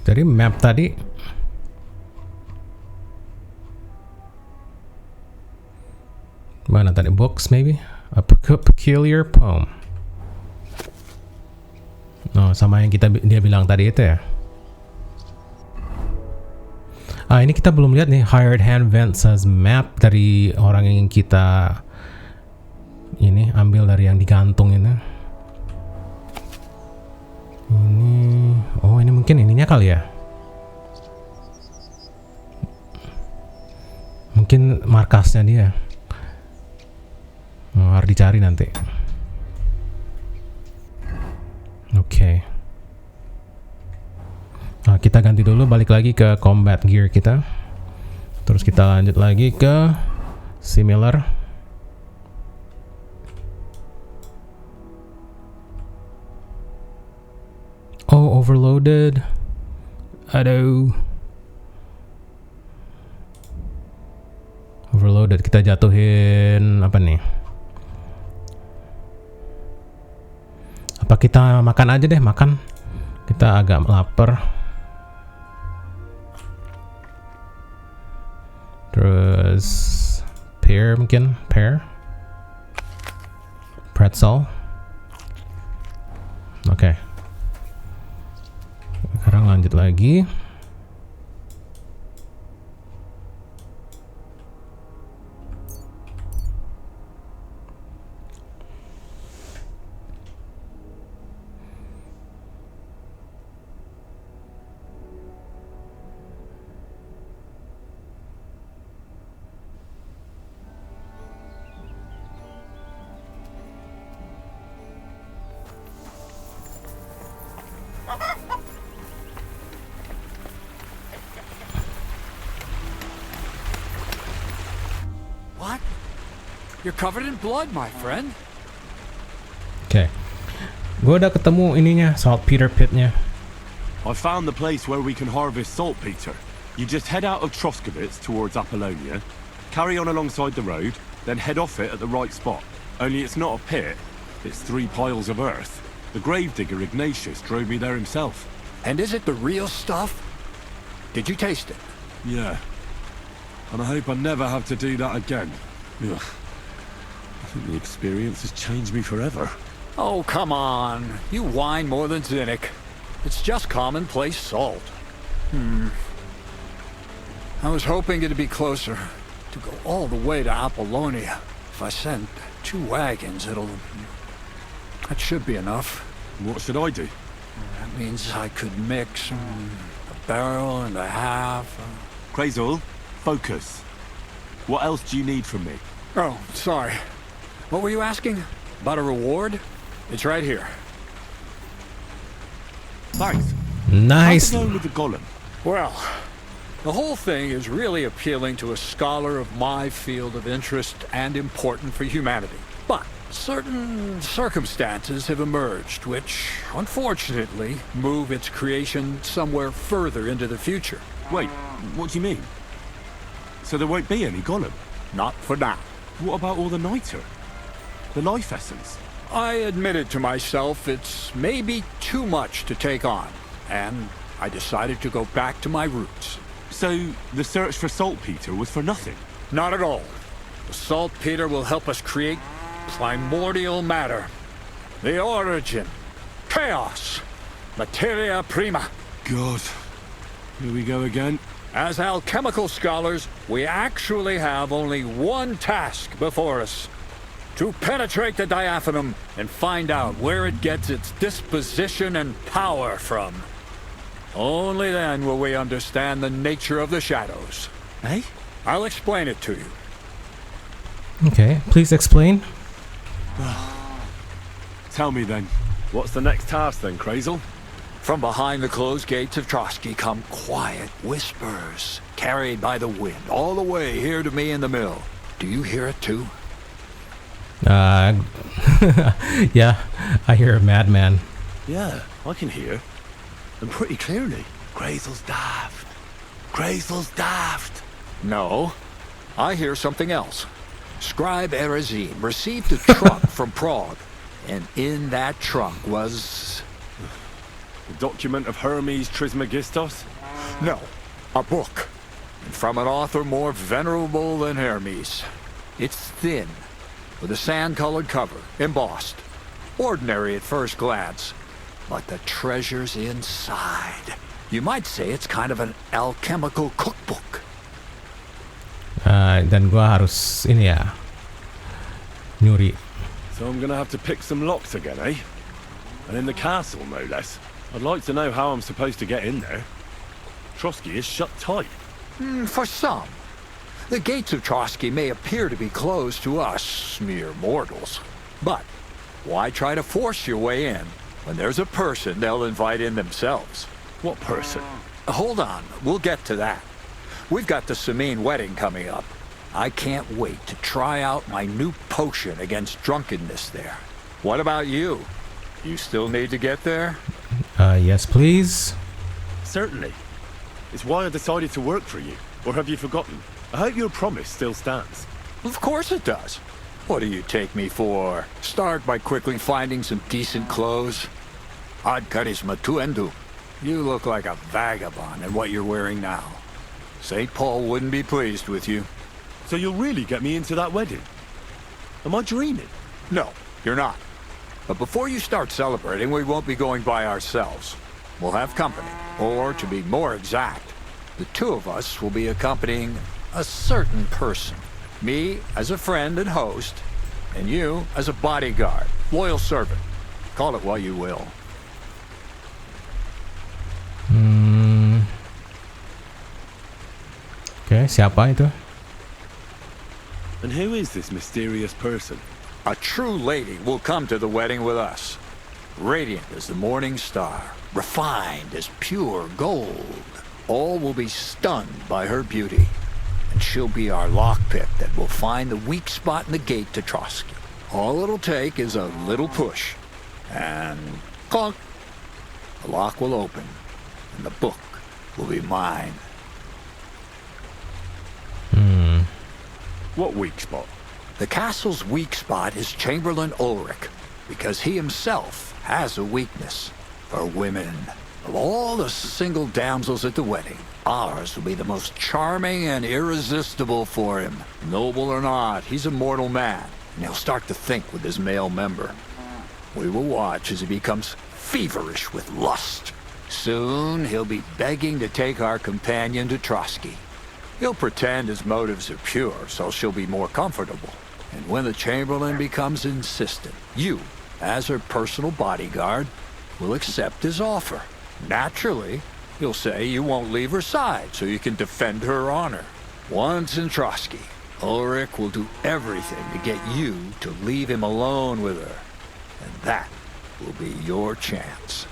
S1: Jadi map tadi mana tadi? Books maybe? A peculiar poem. Oh, sama yang dia bilang tadi itu ya. Ini kita belum lihat nih. Hired hand vent says map dari orang yang kita ini ambil dari yang digantung ini. Ini mungkin ininya kali ya. Mungkin markasnya dia. Harus dicari nanti. Oke. Nah, kita ganti dulu, balik lagi ke combat gear kita. Terus kita lanjut lagi ke similar. Oh, overloaded. Aduh. Overloaded. Kita jatuhin apa nih? Apa kita makan aja deh, makan. Kita agak lapar. Terus pear mungkin, pear. Pretzel. Oke. Sekarang lanjut lagi.
S8: What? You're covered in blood, my friend.
S1: Oke. Gue udah ketemu ininya, saltpeter pitnya.
S3: I found the place where we can harvest saltpeter. You just head out of Troskowitz towards Apollonia, carry on alongside the road, then head off it at the right spot. Only it's not a pit, it's 3 piles of earth. The gravedigger Ignatius drove me there himself.
S8: And is it the real stuff? Did you taste it?
S3: Yeah. And I hope I never have to do that again. Ugh. I think the experience has changed me forever.
S8: Oh, come on. You whine more than Zinnik. It's just commonplace salt. I was hoping it'd be closer. To go all the way to Apollonia. If I send 2 wagons, that should be enough.
S3: What should I do?
S8: That means I could mix a barrel and a half.
S3: Crazel, focus. What else do you need from me?
S8: Oh, sorry. What were you asking? About a reward? It's right here.
S3: Thanks.
S1: Nice.
S3: How's it going with the golem?
S8: Well, the whole thing is really appealing to a scholar of my field of interest and important for humanity. But certain circumstances have emerged which, unfortunately, move its creation somewhere further into the future.
S3: Wait, what do you mean? So there won't be any golem?
S8: Not for now.
S3: What about all the niter? The life essence?
S8: I admitted to myself it's maybe too much to take on, and I decided to go back to my roots.
S3: So the search for saltpeter was for nothing?
S8: Not at all. The saltpeter will help us create primordial matter. The origin. Chaos. Materia prima.
S3: God. Here we go again.
S8: As alchemical scholars, we actually have only one task before us. To penetrate the diaphanum and find out where it gets its disposition and power from. Only then will we understand the nature of the shadows.
S3: Eh?
S8: I'll explain it to you.
S1: Okay, please explain.
S3: Tell me then, what's the next task then, Crazel?
S8: From behind the closed gates of Trotsky come quiet whispers, carried by the wind, all the way here to me in the mill. Do you hear it too?
S1: Yeah, I hear a madman.
S3: Yeah, I can hear. And pretty clearly.
S2: Graysel's daft. Graysel's daft.
S8: No, I hear something else. Scribe Erezim received a trunk from Prague, and in that trunk was...
S3: The document of Hermes Trismegistos?
S8: No, a book. And from an author more venerable than Hermes. It's thin, with a sand-colored cover, embossed. Ordinary at first glance. But the treasure's inside. You might say it's kind of an alchemical cookbook.
S1: Dan gua harus ini ya, nyuri.
S3: So I'm gonna have to pick some locks again, eh? And in the castle, no less. I'd like to know how I'm supposed to get in there. Trotsky is shut tight.
S8: For some. The gates of Trotsky may appear to be closed to us, mere mortals. But why try to force your way in when there's a person they'll invite in themselves?
S3: What person?
S8: Hold on, we'll get to that. We've got the Samine wedding coming up. I can't wait to try out my new potion against drunkenness there. What about you? You still need to get there?
S1: Yes, please.
S3: Certainly. It's why I decided to work for you. Or have you forgotten? I hope your promise still stands.
S8: Of course it does. What do you take me for? Start by quickly finding some decent clothes? Ad charisma tuendu. You look like a vagabond in what you're wearing now. St. Paul wouldn't be pleased with you.
S3: So you'll really get me into that wedding? Am I dreaming?
S8: No, you're not. But before you start celebrating, we won't be going by ourselves. We'll have company. Or, to be more exact, the two of us will be accompanying a certain person. Me as a friend and host, and you as a bodyguard, loyal servant. Call it what you will.
S1: Okay, siapa itu?
S3: And who is this mysterious person?
S8: A true lady will come to the wedding with us. Radiant as the morning star, refined as pure gold. All will be stunned by her beauty. And she'll be our lockpick that will find the weak spot in the gate to Trotsky. All it'll take is a little push. And clunk! The lock will open. And the book will be mine.
S3: What weak spot?
S8: The castle's weak spot is Chamberlain Ulrich, because he himself has a weakness for women. Of all the single damsels at the wedding, ours will be the most charming and irresistible for him. Noble or not, he's a mortal man, and he'll start to think with his male member. We will watch as he becomes feverish with lust. Soon he'll be begging to take our companion to Trotsky. He'll pretend his motives are pure, so she'll be more comfortable. And when the Chamberlain becomes insistent, you, as her personal bodyguard, will accept his offer. Naturally, you'll say you won't leave her side so you can defend her honor. Once in Trotsky, Ulrich will do everything to get you to leave him alone with her. And that will be your chance.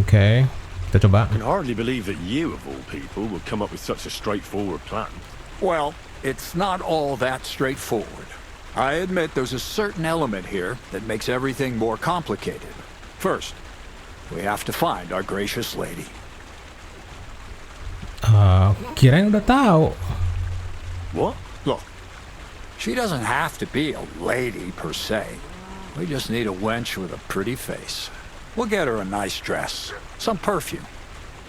S1: Okay, kita coba.
S3: I can hardly believe that you, of all people, would come up with such a straightforward plan.
S8: Well, it's not all that straightforward. I admit there's a certain element here that makes everything more complicated. First, we have to find our gracious lady.
S1: Kirain udah tahu.
S3: What?
S8: Look, she doesn't have to be a lady per se. We just need a wench with a pretty face. We'll get her a nice dress, some perfume.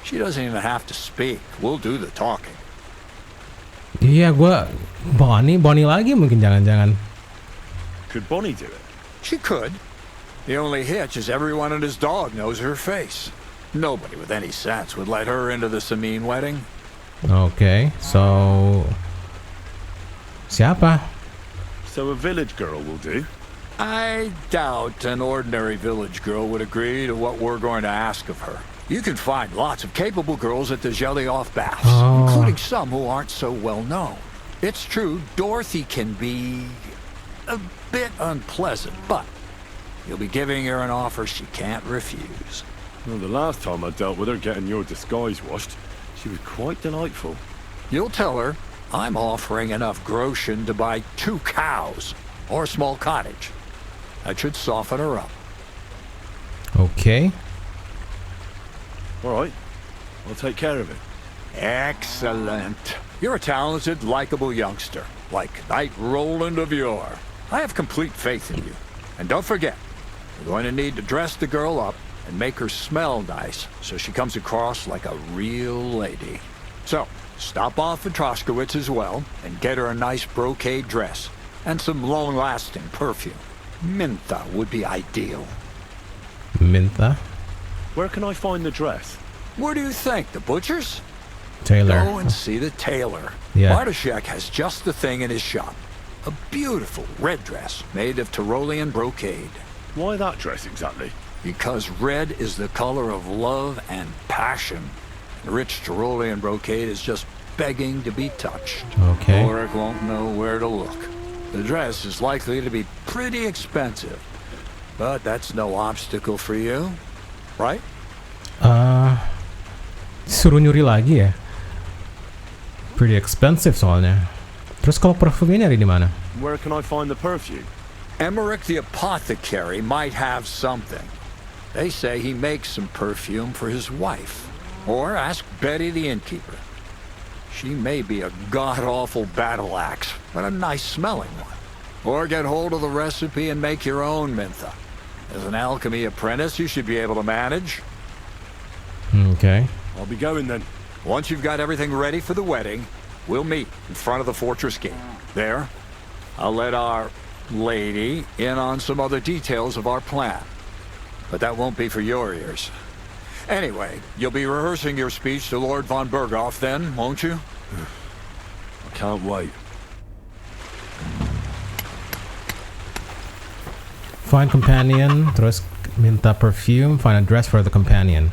S8: She doesn't even have to speak. We'll do the talking.
S1: Iya, gua Bonnie lagi mungkin jangan-jangan.
S3: Could Bonnie do it?
S8: She could. The only hitch is everyone and his dog knows her face. Nobody with any sense would let her into the Samine wedding.
S1: Okay, so siapa?
S3: So a village girl will do?
S8: I doubt an ordinary village girl would agree to what we're going to ask of her. You can find lots of capable girls at the Zhelyaoff baths, including some who aren't so well known. It's true, Dorothy can be a bit unpleasant, but you'll be giving her an offer she can't refuse.
S3: Well, the last time I dealt with her getting your disguise washed, she was quite delightful.
S8: You'll tell her I'm offering enough groschen to buy 2 cows or a small cottage. That should soften her up.
S1: Oke.
S3: All right. I'll take care of it.
S8: Excellent. You're a talented, likable youngster, like Knight Roland of yore. I have complete faith in you. And don't forget, you're going to need to dress the girl up and make her smell nice so she comes across like a real lady. So, stop off at Troskowitz as well and get her a nice brocade dress and some long-lasting perfume. Mintha would be ideal.
S1: Mintha?
S3: Where can I find the dress?
S8: Where do you think? The butcher's?
S1: Taylor.
S8: Go and see the tailor.
S1: Yeah.
S8: Bartoszek has just the thing in his shop. A beautiful red dress made of Tyrolean brocade.
S3: Why that dress exactly?
S8: Because red is the color of love and passion. Rich Tyrolean brocade is just begging to be touched.
S1: Okay.
S8: Ulrich won't know where to look. The dress is likely to be pretty expensive. But that's no obstacle for you, right?
S1: Suruh nyuri lagi ya? Pretty expensive soalnya. Terus kalau perfumnya nyari di mana?
S3: Where can I find the perfume?
S8: Emmerich the apothecary might have something. They say he makes some perfume for his wife. Or ask Betty the innkeeper. She may be a god-awful battle axe, but a nice smelling one. Or get hold of the recipe and make your own Mintha. As an alchemy apprentice, you should be able to manage.
S1: Okay.
S3: I'll be going then.
S8: Once you've got everything ready for the wedding, we'll meet in front of the fortress gate. There, I'll let our lady in on some other details of our plan. But that won't be for your ears. Anyway, you'll be rehearsing your speech to Lord von Berghoff then, won't you?
S3: I can't wait.
S1: Find companion, terus minta perfume, find a dress for the companion.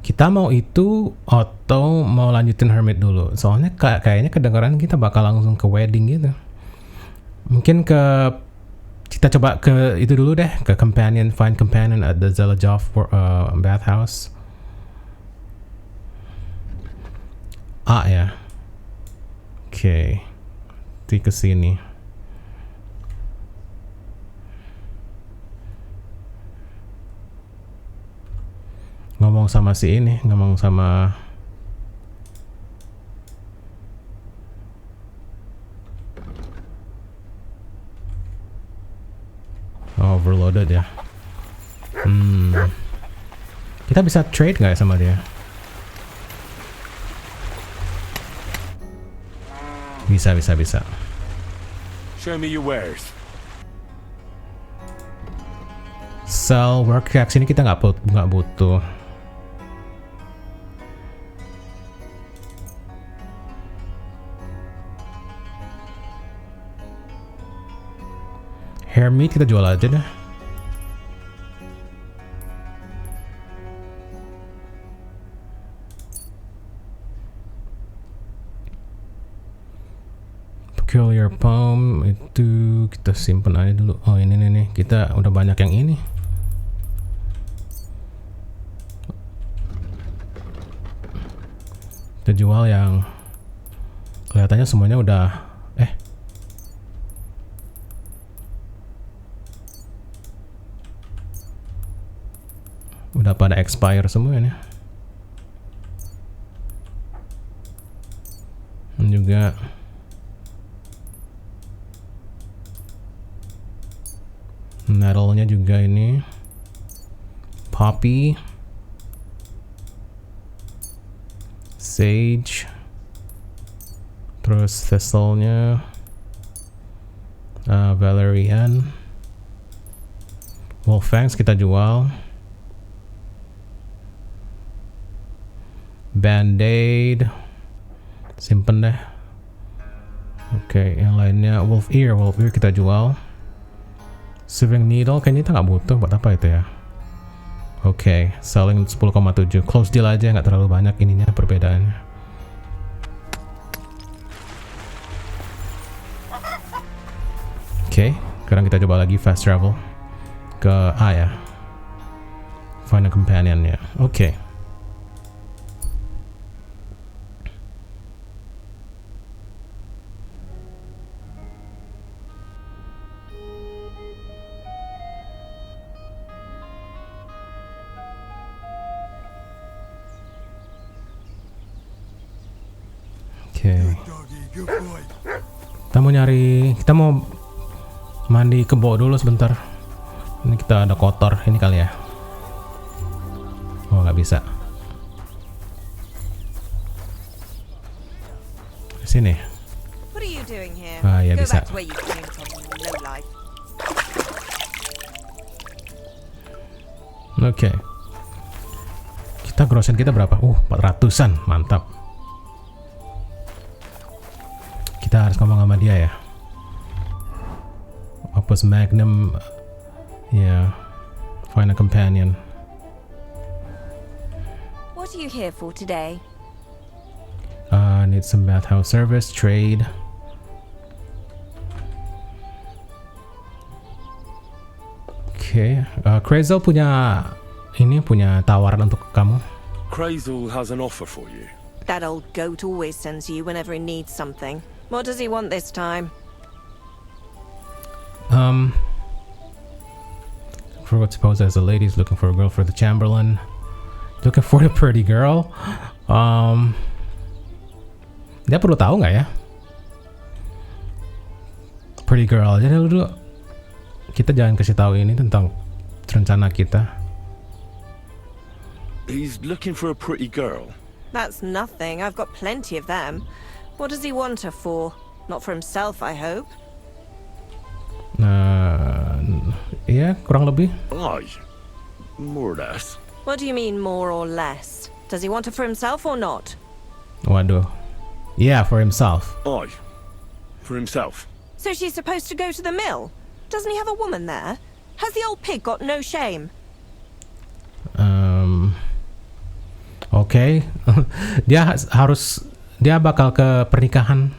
S1: Kita mau itu atau mau lanjutin hermit dulu? Soalnya kayaknya kedengaran kita bakal langsung ke wedding gitu. Mungkin kita coba ke itu dulu deh, ke companion, find companion at the Zelejov bathhouse. Ya. Oke. Nanti ke sini. Ngomong sama si ini, ngomong sama overloaded ya. Kita bisa trade nggak ya sama dia? Bisa.
S3: Show me your wares.
S1: Sell work hacks ini kita nggak butuh. Hair meat kita jual aja dah. Peculiar poem itu kita simpen aja dulu. Oh ini nih, kita udah banyak yang ini. Kita jual yang kelihatannya semuanya udah udah pada expire semua ini. Dan juga metalnya juga ini poppy, sage, terus thistle-nya valerian, wolffangs kita jual. Band-aid simpen deh. Oke, yang lainnya wolf ear kita jual. Sewing needle kayaknya kita nggak butuh, buat apa itu ya? Oke, selling 10,7. Close deal aja, nggak terlalu banyak ininya perbedaannya. Oke, sekarang kita coba lagi fast travel ke ya. Find a companion ya. Oke. Oke. Kita mau mandi kebo dulu sebentar. Ini kita ada kotor ini kali ya. Oh, nggak bisa. Di sini.
S9: What are you doing here?
S1: Ah, ya
S9: Go
S1: bisa.
S9: back to where you came from, low life.
S1: Oke. Kita grosen kita berapa? 400-an, mantap. Kita harus ngomong sama dia ya. Opus Magnum, ya, find a companion.
S9: What are you here for today?
S1: Need some bathhouse service, trade. Oke, Crazel punya tawaran untuk kamu.
S3: Crazel has an offer for you.
S9: That old goat always sends you whenever he needs something. What does he want this time?
S1: For what suppose as a lady is looking for a girl for the Chamberlain. Looking for the pretty girl. Dia perlu tahu nggak ya? Pretty girl. Jadi dulu kita jangan kasih tahu ini tentang rencana kita.
S3: He's looking for a pretty girl.
S9: That's nothing. I've got plenty of them. What does he want her for? Not for himself, I hope.
S1: Iya, kurang lebih.
S3: Aye, more or less.
S9: What do you mean, more or less? Does he want her for himself or not?
S1: Waduh. Yeah, for himself.
S3: Aye, for himself.
S9: So she's supposed to go to the mill? Doesn't he have a woman there? Has the old pig got no shame?
S1: Oke. Dia bakal ke pernikahan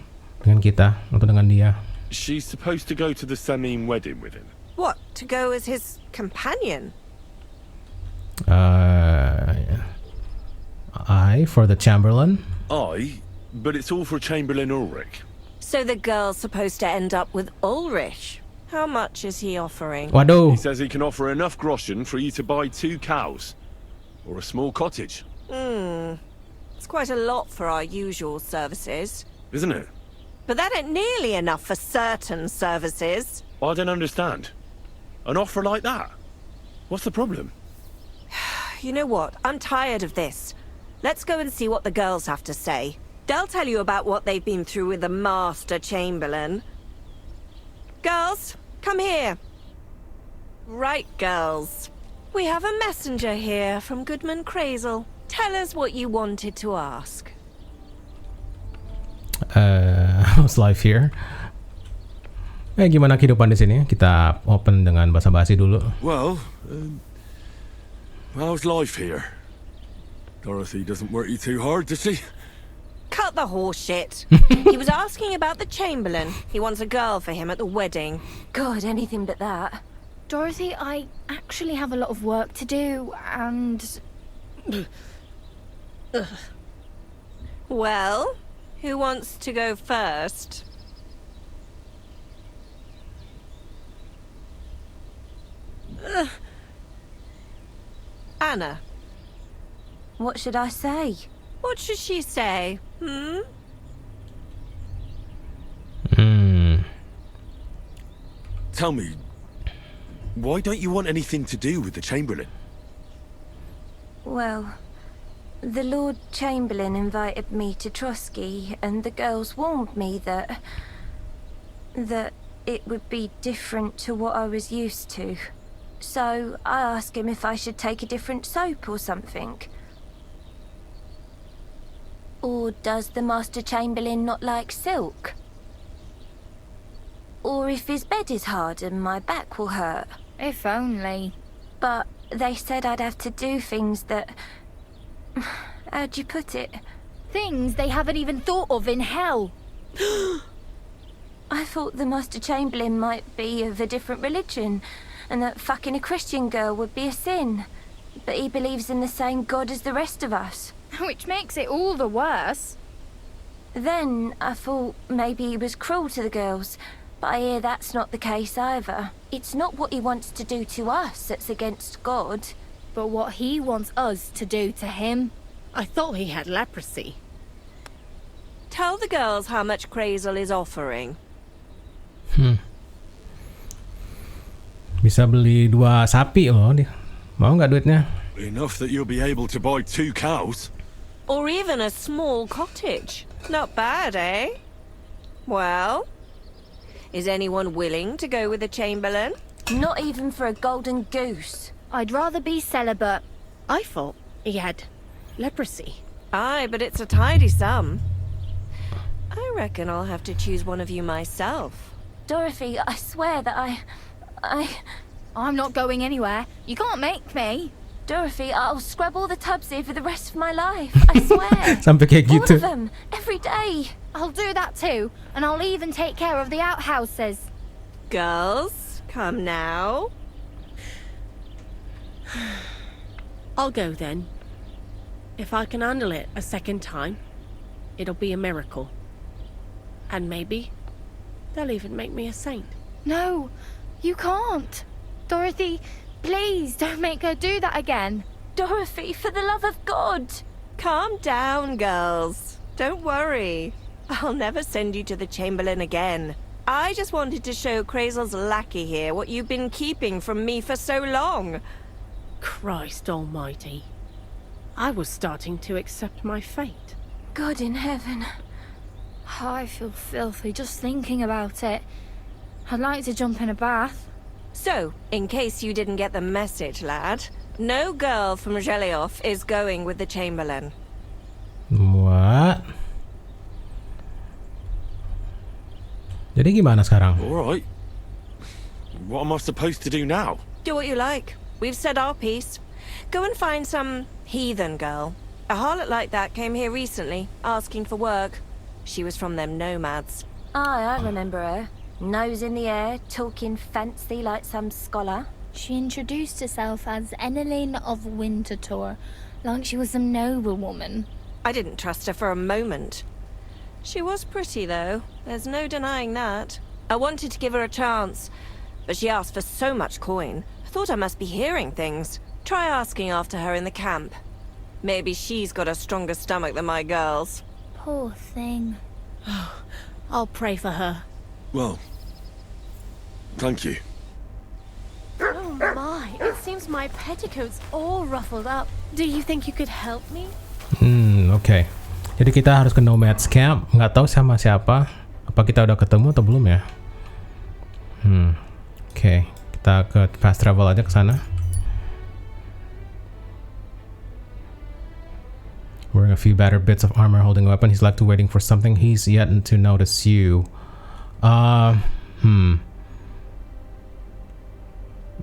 S1: dengan kita atau dengan dia.
S3: She's supposed to go to the Samim wedding with him.
S9: What, to go as his companion?
S1: For the Chamberlain.
S3: Aye, but it's all for Chamberlain Ulrich.
S9: So the girl's supposed to end up with Ulrich. How much is he offering?
S1: Waduh.
S3: He says he can offer enough groschen for you to buy 2 cows. Or a small cottage.
S9: It's quite a lot for our usual services.
S3: Isn't it?
S9: But that ain't nearly enough for certain services.
S3: I don't understand. An offer like that? What's the problem?
S9: You know what? I'm tired of this. Let's go and see what the girls have to say. They'll tell you about what they've been through with the Master Chamberlain. Girls, come here. Right, girls. We have a messenger here from Goodman Crazel. Tell us what you wanted to ask.
S1: How's life here? Gimana kehidupan di sini? Kita open dengan basa-basi dulu.
S3: Well, how's life here? Dorothy doesn't work you too hard, does she?
S9: Cut the horse shit. He was asking about the Chamberlain. He wants a girl for him at the wedding.
S5: God, anything but that. Dorothy, I actually have a lot of work to do, and...
S9: Well, who wants to go first? Anna.
S5: What should I say?
S9: What should she say?
S3: Tell me, why don't you want anything to do with the Chamberlain?
S10: Well, the Lord Chamberlain invited me to Trotsky, and the girls warned me that it would be different to what I was used to. So I asked him if I should take a different soap or something. Or does the Master Chamberlain not like silk? Or if his bed is hard and my back will hurt.
S5: If only.
S10: But they said I'd have to do things that... How'd you put it?
S5: Things they haven't even thought of in hell.
S10: I thought the Master Chamberlain might be of a different religion, and that fucking a Christian girl would be a sin. But he believes in the same God as the rest of us.
S5: Which makes it all the worse.
S10: Then I thought maybe he was cruel to the girls, but I hear that's not the case either. It's not what he wants to do to us that's against God.
S5: But what he wants us to do to him.
S11: I thought he had leprosy.
S9: Tell the girls how much Crazel is offering.
S1: Bisa beli 2 sapi loh. Mau nggak duitnya?
S3: Enough that you'll be able to buy 2 cows.
S9: Or even a small cottage. Not bad, eh? Well, is anyone willing to go with the Chamberlain?
S10: Not even for a golden goose.
S11: I'd rather be celibate. I thought he had leprosy.
S9: Aye, but it's a tidy sum. I reckon I'll have to choose one of you myself.
S10: Dorothy, I swear that
S11: I'm not going anywhere. You can't make me.
S10: Dorothy, I'll scrub all the tubs here for the rest of my life. I swear.
S1: Sampai kayak
S10: All
S1: gitu.
S10: of them, every day.
S11: I'll do that too, and I'll even take care of the outhouses.
S9: Girls, come now.
S12: I'll go then. If I can handle it a second time, it'll be a miracle. And maybe they'll even make me a saint.
S11: No, you can't. Dorothy, please don't make her do that again.
S10: Dorothy, for the love of God.
S9: Calm down, girls. Don't worry. I'll never send you to the Chamberlain again. I just wanted to show Crazel's lackey here what you've been keeping from me for so long.
S12: Christ almighty. I was starting to accept my fate.
S10: God in heaven.
S11: I feel filthy just thinking about it. I'd like to jump in a bath.
S9: So, in case you didn't get the message, lad, no girl from Gelioff is going with the Chamberlain.
S1: What? Jadi gimana sekarang?
S3: Alright. What am I supposed to do now?
S9: Do what you like. We've said our piece. Go and find some heathen girl. A harlot like that came here recently, asking for work. She was from them nomads.
S10: Aye, I remember her. Nose in the air, talking fancy like some scholar.
S11: She introduced herself as Enelin of Winterthur, like she was some noblewoman.
S9: I didn't trust her for a moment. She was pretty, though. There's no denying that. I wanted to give her a chance, but she asked for so much coin. I thought I must be hearing things. Try asking after her in the camp. Maybe she's got a stronger stomach than my girls.
S11: Poor thing.
S12: I'll pray for her.
S3: Well, thank you.
S12: Oh my, it seems my petticoat's all ruffled up. Do you think you could help me?
S1: Oke. Jadi kita harus ke Nomads Camp. Nggak tahu sama siapa. Apa kita udah ketemu atau belum ya? Oke. Kita ke fast travel aja ke sana. Wearing a few battered bits of armor, holding a weapon, he's likely waiting for something. He's yet to notice you.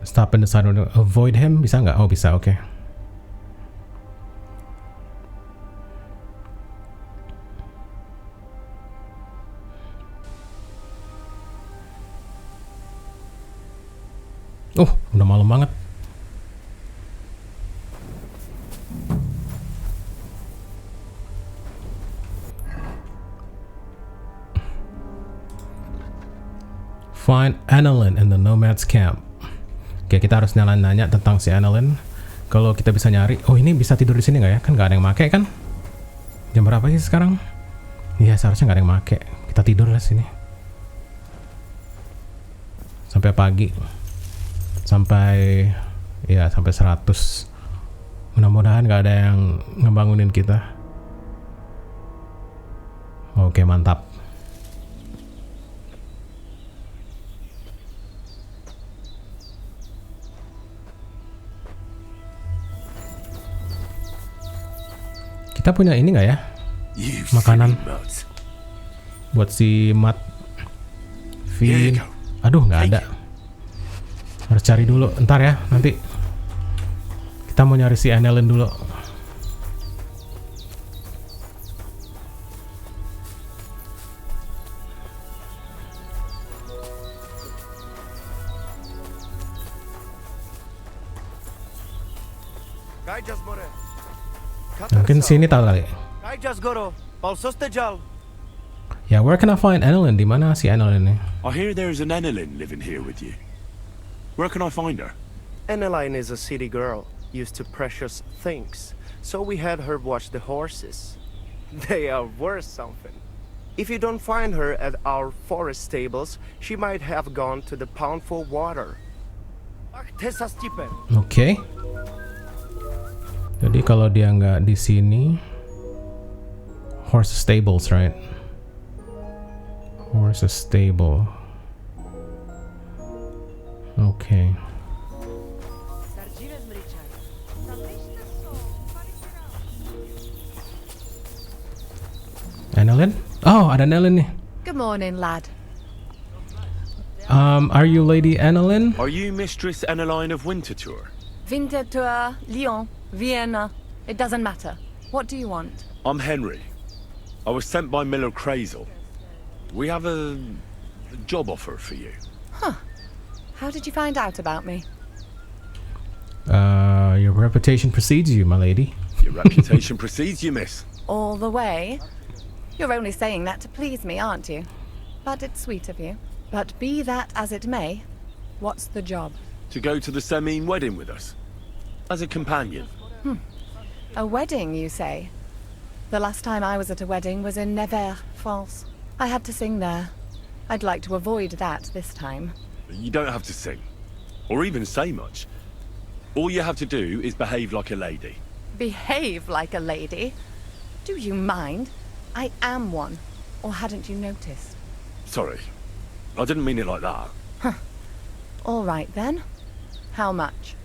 S1: Stop and decide to avoid him. Bisa nggak? Oh, bisa. Oke. Udah malam banget. Find Annalyn in the Nomads Camp. Oke, kita harus nanya tentang si Annalyn. Kalau kita bisa nyari, ini bisa tidur di sini nggak ya? Kan nggak ada yang make kan? Jam berapa sih sekarang? Iya, seharusnya nggak ada yang make. Kita tidur lah sini. Sampai pagi. Sampai 100. Mudah-mudahan nggak ada yang ngebangunin kita. Oke, mantap. Kita punya ini nggak ya? Makanan buat si Mat. Vin. Aduh, nggak ada. Harus cari dulu. Ntar ya, nanti. Kita mau nyari si Annalyn dulu. Mungkin sini tahu kali. Ya, where can I find Annalyn? Di mana si Annalyn nih?
S3: I hear there's an Annalyn living here with you. Where can I find her?
S13: Annalyn is a city girl, used to precious things, so we had her watch the horses. They are worth something. If you don't find her at our forest stables, she might have gone to the pond for water.
S1: Oke. Jadi kalau dia nggak di sini, horse stables, right? Horse stable. Okay. Annalyn? Oh, ada Annalyn nih.
S14: Good morning, lad.
S1: Are you Lady Annalyn?
S3: Are you Mistress Annaline of Winterthur?
S14: Winterthur, Lyon, Vienna. It doesn't matter. What do you want?
S3: I'm Henry. I was sent by Miller Crazel. We have a job offer for you.
S14: Huh. How did you find out about me?
S1: Your reputation precedes you, my lady.
S3: Your reputation precedes you, miss.
S14: All the way? You're only saying that to please me, aren't you? But it's sweet of you. But be that as it may, what's the job?
S3: To go to the Semine wedding with us. As a companion.
S14: A wedding, you say? The last time I was at a wedding was in Nevers, France. I had to sing there. I'd like to avoid that this time.
S3: You don't have to sing. Or even say much. All you have to do is behave like a lady.
S14: Behave like a lady? Do you mind? I am one. Or hadn't you noticed?
S3: Sorry. I didn't mean it like that.
S14: All right then. How much?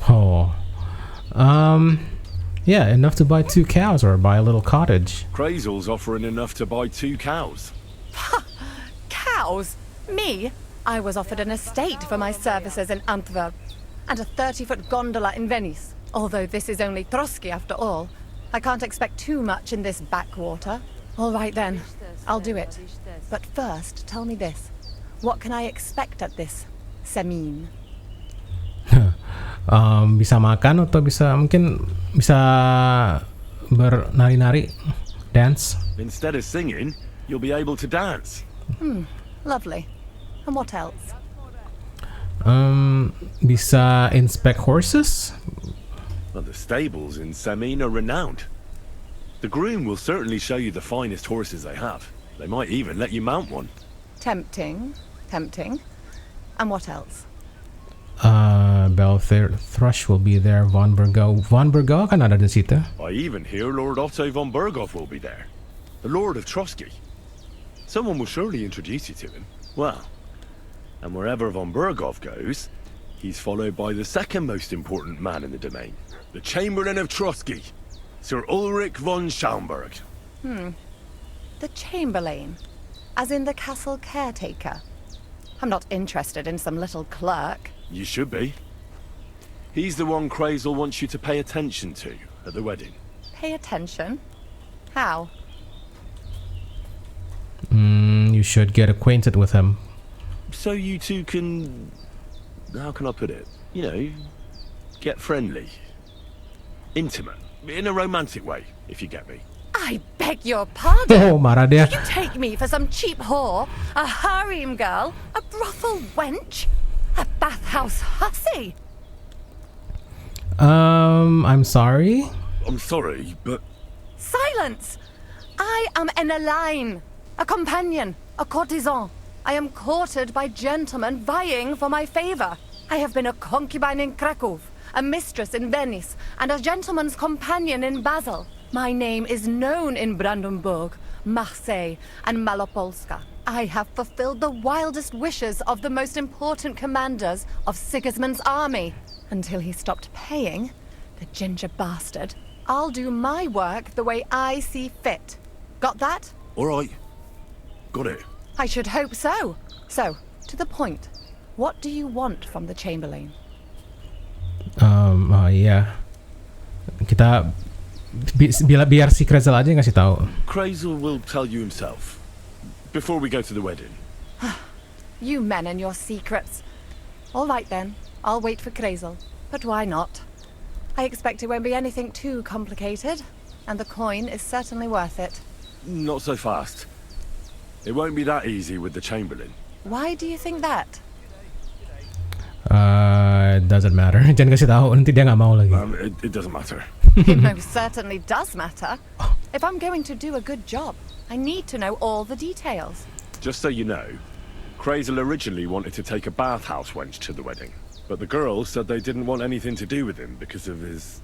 S1: Oh. Yeah, enough to buy 2 cows or buy a little cottage.
S3: Crazel's offering enough to buy 2 cows.
S14: Cows? Me? I was offered an estate for my services in Antwerp. And a 30-foot gondola in Venice. Although this is only Trotsky after all. I can't expect too much in this backwater. All right then. I'll do it. But first, tell me this. What can I expect at this Semine?
S1: Bisa makan atau mungkin bisa bernari-nari, dance.
S3: Instead of singing, you'll be able to dance.
S14: Lovely. And what else?
S1: Bisa inspect horses.
S3: Well, the stables in Semine are renowned. The groom will certainly show you the finest horses they have. They might even let you mount one.
S14: Tempting. Tempting. And what else?
S1: Belfair Thrush will be there. Von Bergau kan ada di situ.
S3: I even hear Lord Otto von Berghoff will be there. The Lord of Trotsky. Someone will surely introduce you to him. Well, and wherever von Berghoff goes, he's followed by the second most important man in the domain. The Chamberlain of Trotsky, Sir Ulrich von Schaumburg.
S14: The Chamberlain? As in the castle caretaker? I'm not interested in some little clerk.
S3: You should be. He's the one Crazel wants you to pay attention to at the wedding.
S14: Pay attention? How?
S1: You should get acquainted with him.
S3: So you two can... How can I put it? You know, get friendly. Intimate. In a romantic way, if you get me.
S14: I beg your pardon.
S1: Oh, marah dia.
S14: You take me for some cheap whore? A harem girl? A brothel wench? A bathhouse hussy?
S1: I'm sorry?
S3: I'm sorry, but...
S14: Silence! I am Annaline, a companion, a courtesan. I am courted by gentlemen vying for my favor. I have been a concubine in Krakow, a mistress in Venice, and a gentleman's companion in Basel. My name is known in Brandenburg, Marseille, and Malopolska. I have fulfilled the wildest wishes of the most important commanders of Sigismund's army. Until he stopped paying, the ginger bastard. I'll do my work the way I see fit. Got that?
S3: All right. Got it.
S14: I should hope so. So, to the point. What do you want from the Chamberlain?
S1: Yeah. Kita biar si Crazel aja ngasih tahu.
S3: Crazel will tell you himself. Before we go to the wedding.
S14: You men and your secrets. All right then. I'll wait for Crazel. But why not? I expect it won't be anything too complicated. And the coin is certainly worth it.
S3: Not so fast. It won't be that easy with the Chamberlain.
S14: Why do you think that?
S1: It doesn't matter. Jangan kasih tahu, nanti dia nggak mau lagi.
S3: It doesn't matter.
S14: It most certainly does matter. If I'm going to do a good job, I need to know all the details.
S3: Just so you know, Crazel originally wanted to take a bathhouse wench to the wedding, but the girls said they didn't want anything to do with him because of his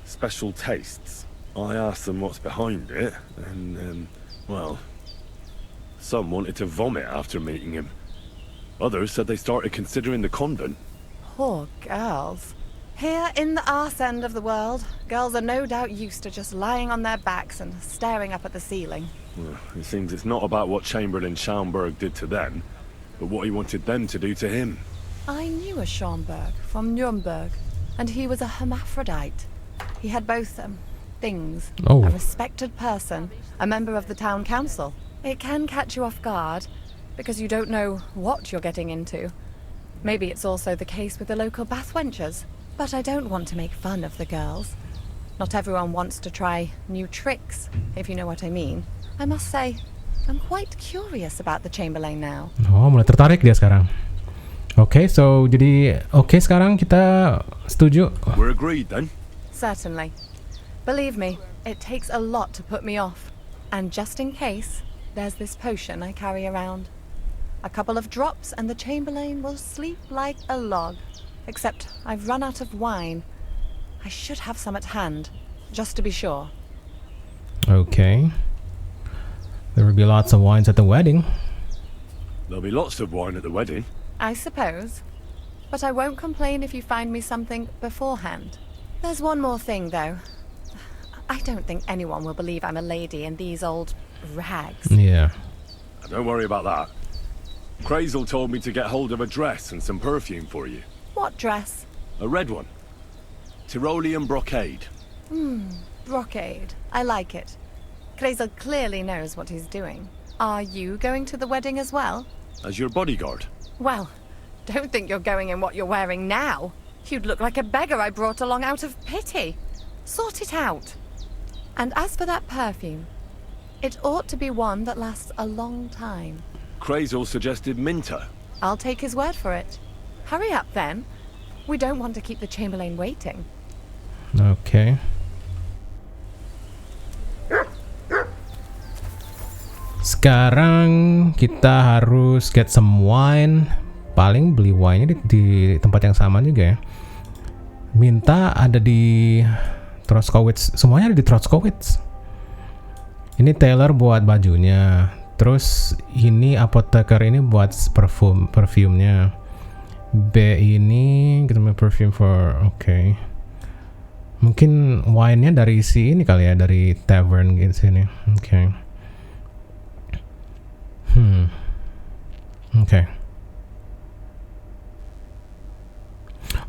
S3: special tastes. I asked them what's behind it, and, well, some wanted to vomit after meeting him. Others said they started considering the convent.
S14: Poor girls. Here in the arse end of the world, girls are no doubt used to just lying on their backs and staring up at the ceiling.
S3: Well, it seems it's not about what Chamberlain Schaumburg did to them, but what he wanted them to do to him.
S14: I knew a Schaumburg from Nuremberg, and he was a hermaphrodite. He had both, things.
S1: Oh.
S14: A respected person, a member of the town council. It can catch you off guard, because you don't know what you're getting into. Maybe it's also the case with the local bathwenchers. But I don't want to make fun of the girls. Not everyone wants to try new tricks, if you know what I mean. I must say, I'm quite curious about the Chamberlain now.
S1: Oh, mulai tertarik dia sekarang. Oke, jadi sekarang kita setuju.
S3: We're agreed then.
S14: Certainly. Believe me, it takes a lot to put me off. And just in case, there's this potion I carry around. A couple of drops and the Chamberlain will sleep like a log. Except I've run out of wine. I should have some at hand, just to be sure.
S1: Okay. There will be lots of wines at the wedding.
S3: There'll be lots of wine at the wedding.
S14: I suppose. But I won't complain if you find me something beforehand. There's one more thing, though. I don't think anyone will believe I'm a lady in these old rags.
S1: Yeah.
S3: Don't worry about that. Crazel told me to get hold of a dress and some perfume for you.
S14: What dress?
S3: A red one. Tyrolean brocade.
S14: Brocade. I like it. Crazel clearly knows what he's doing. Are you going to the wedding as well?
S3: As your bodyguard.
S14: Well, don't think you're going in what you're wearing now. You'd look like a beggar I brought along out of pity. Sort it out. And as for that perfume, it ought to be one that lasts a long time.
S3: Crazel suggested Minter.
S14: I'll take his word for it. Hurry up, then. We don't want to keep the Chamberlain waiting.
S1: Okay. Sekarang kita harus get some wine. Paling beli wine-nya di tempat yang sama juga ya. Minta ada di Troskowitz. Semuanya ada di Troskowitz. Ini tailor buat bajunya. Terus ini apoteker ini buat perfume-nya. B ini kita mau perfume for mungkin wine-nya dari si ini kali ya, dari tavern gitu sini.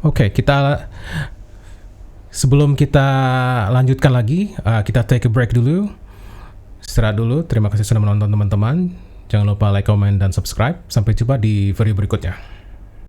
S1: Oke, kita sebelum kita lanjutkan lagi, kita take a break dulu. Istirahat dulu. Terima kasih sudah menonton teman-teman. Jangan lupa like, comment, dan subscribe. Sampai jumpa di video berikutnya.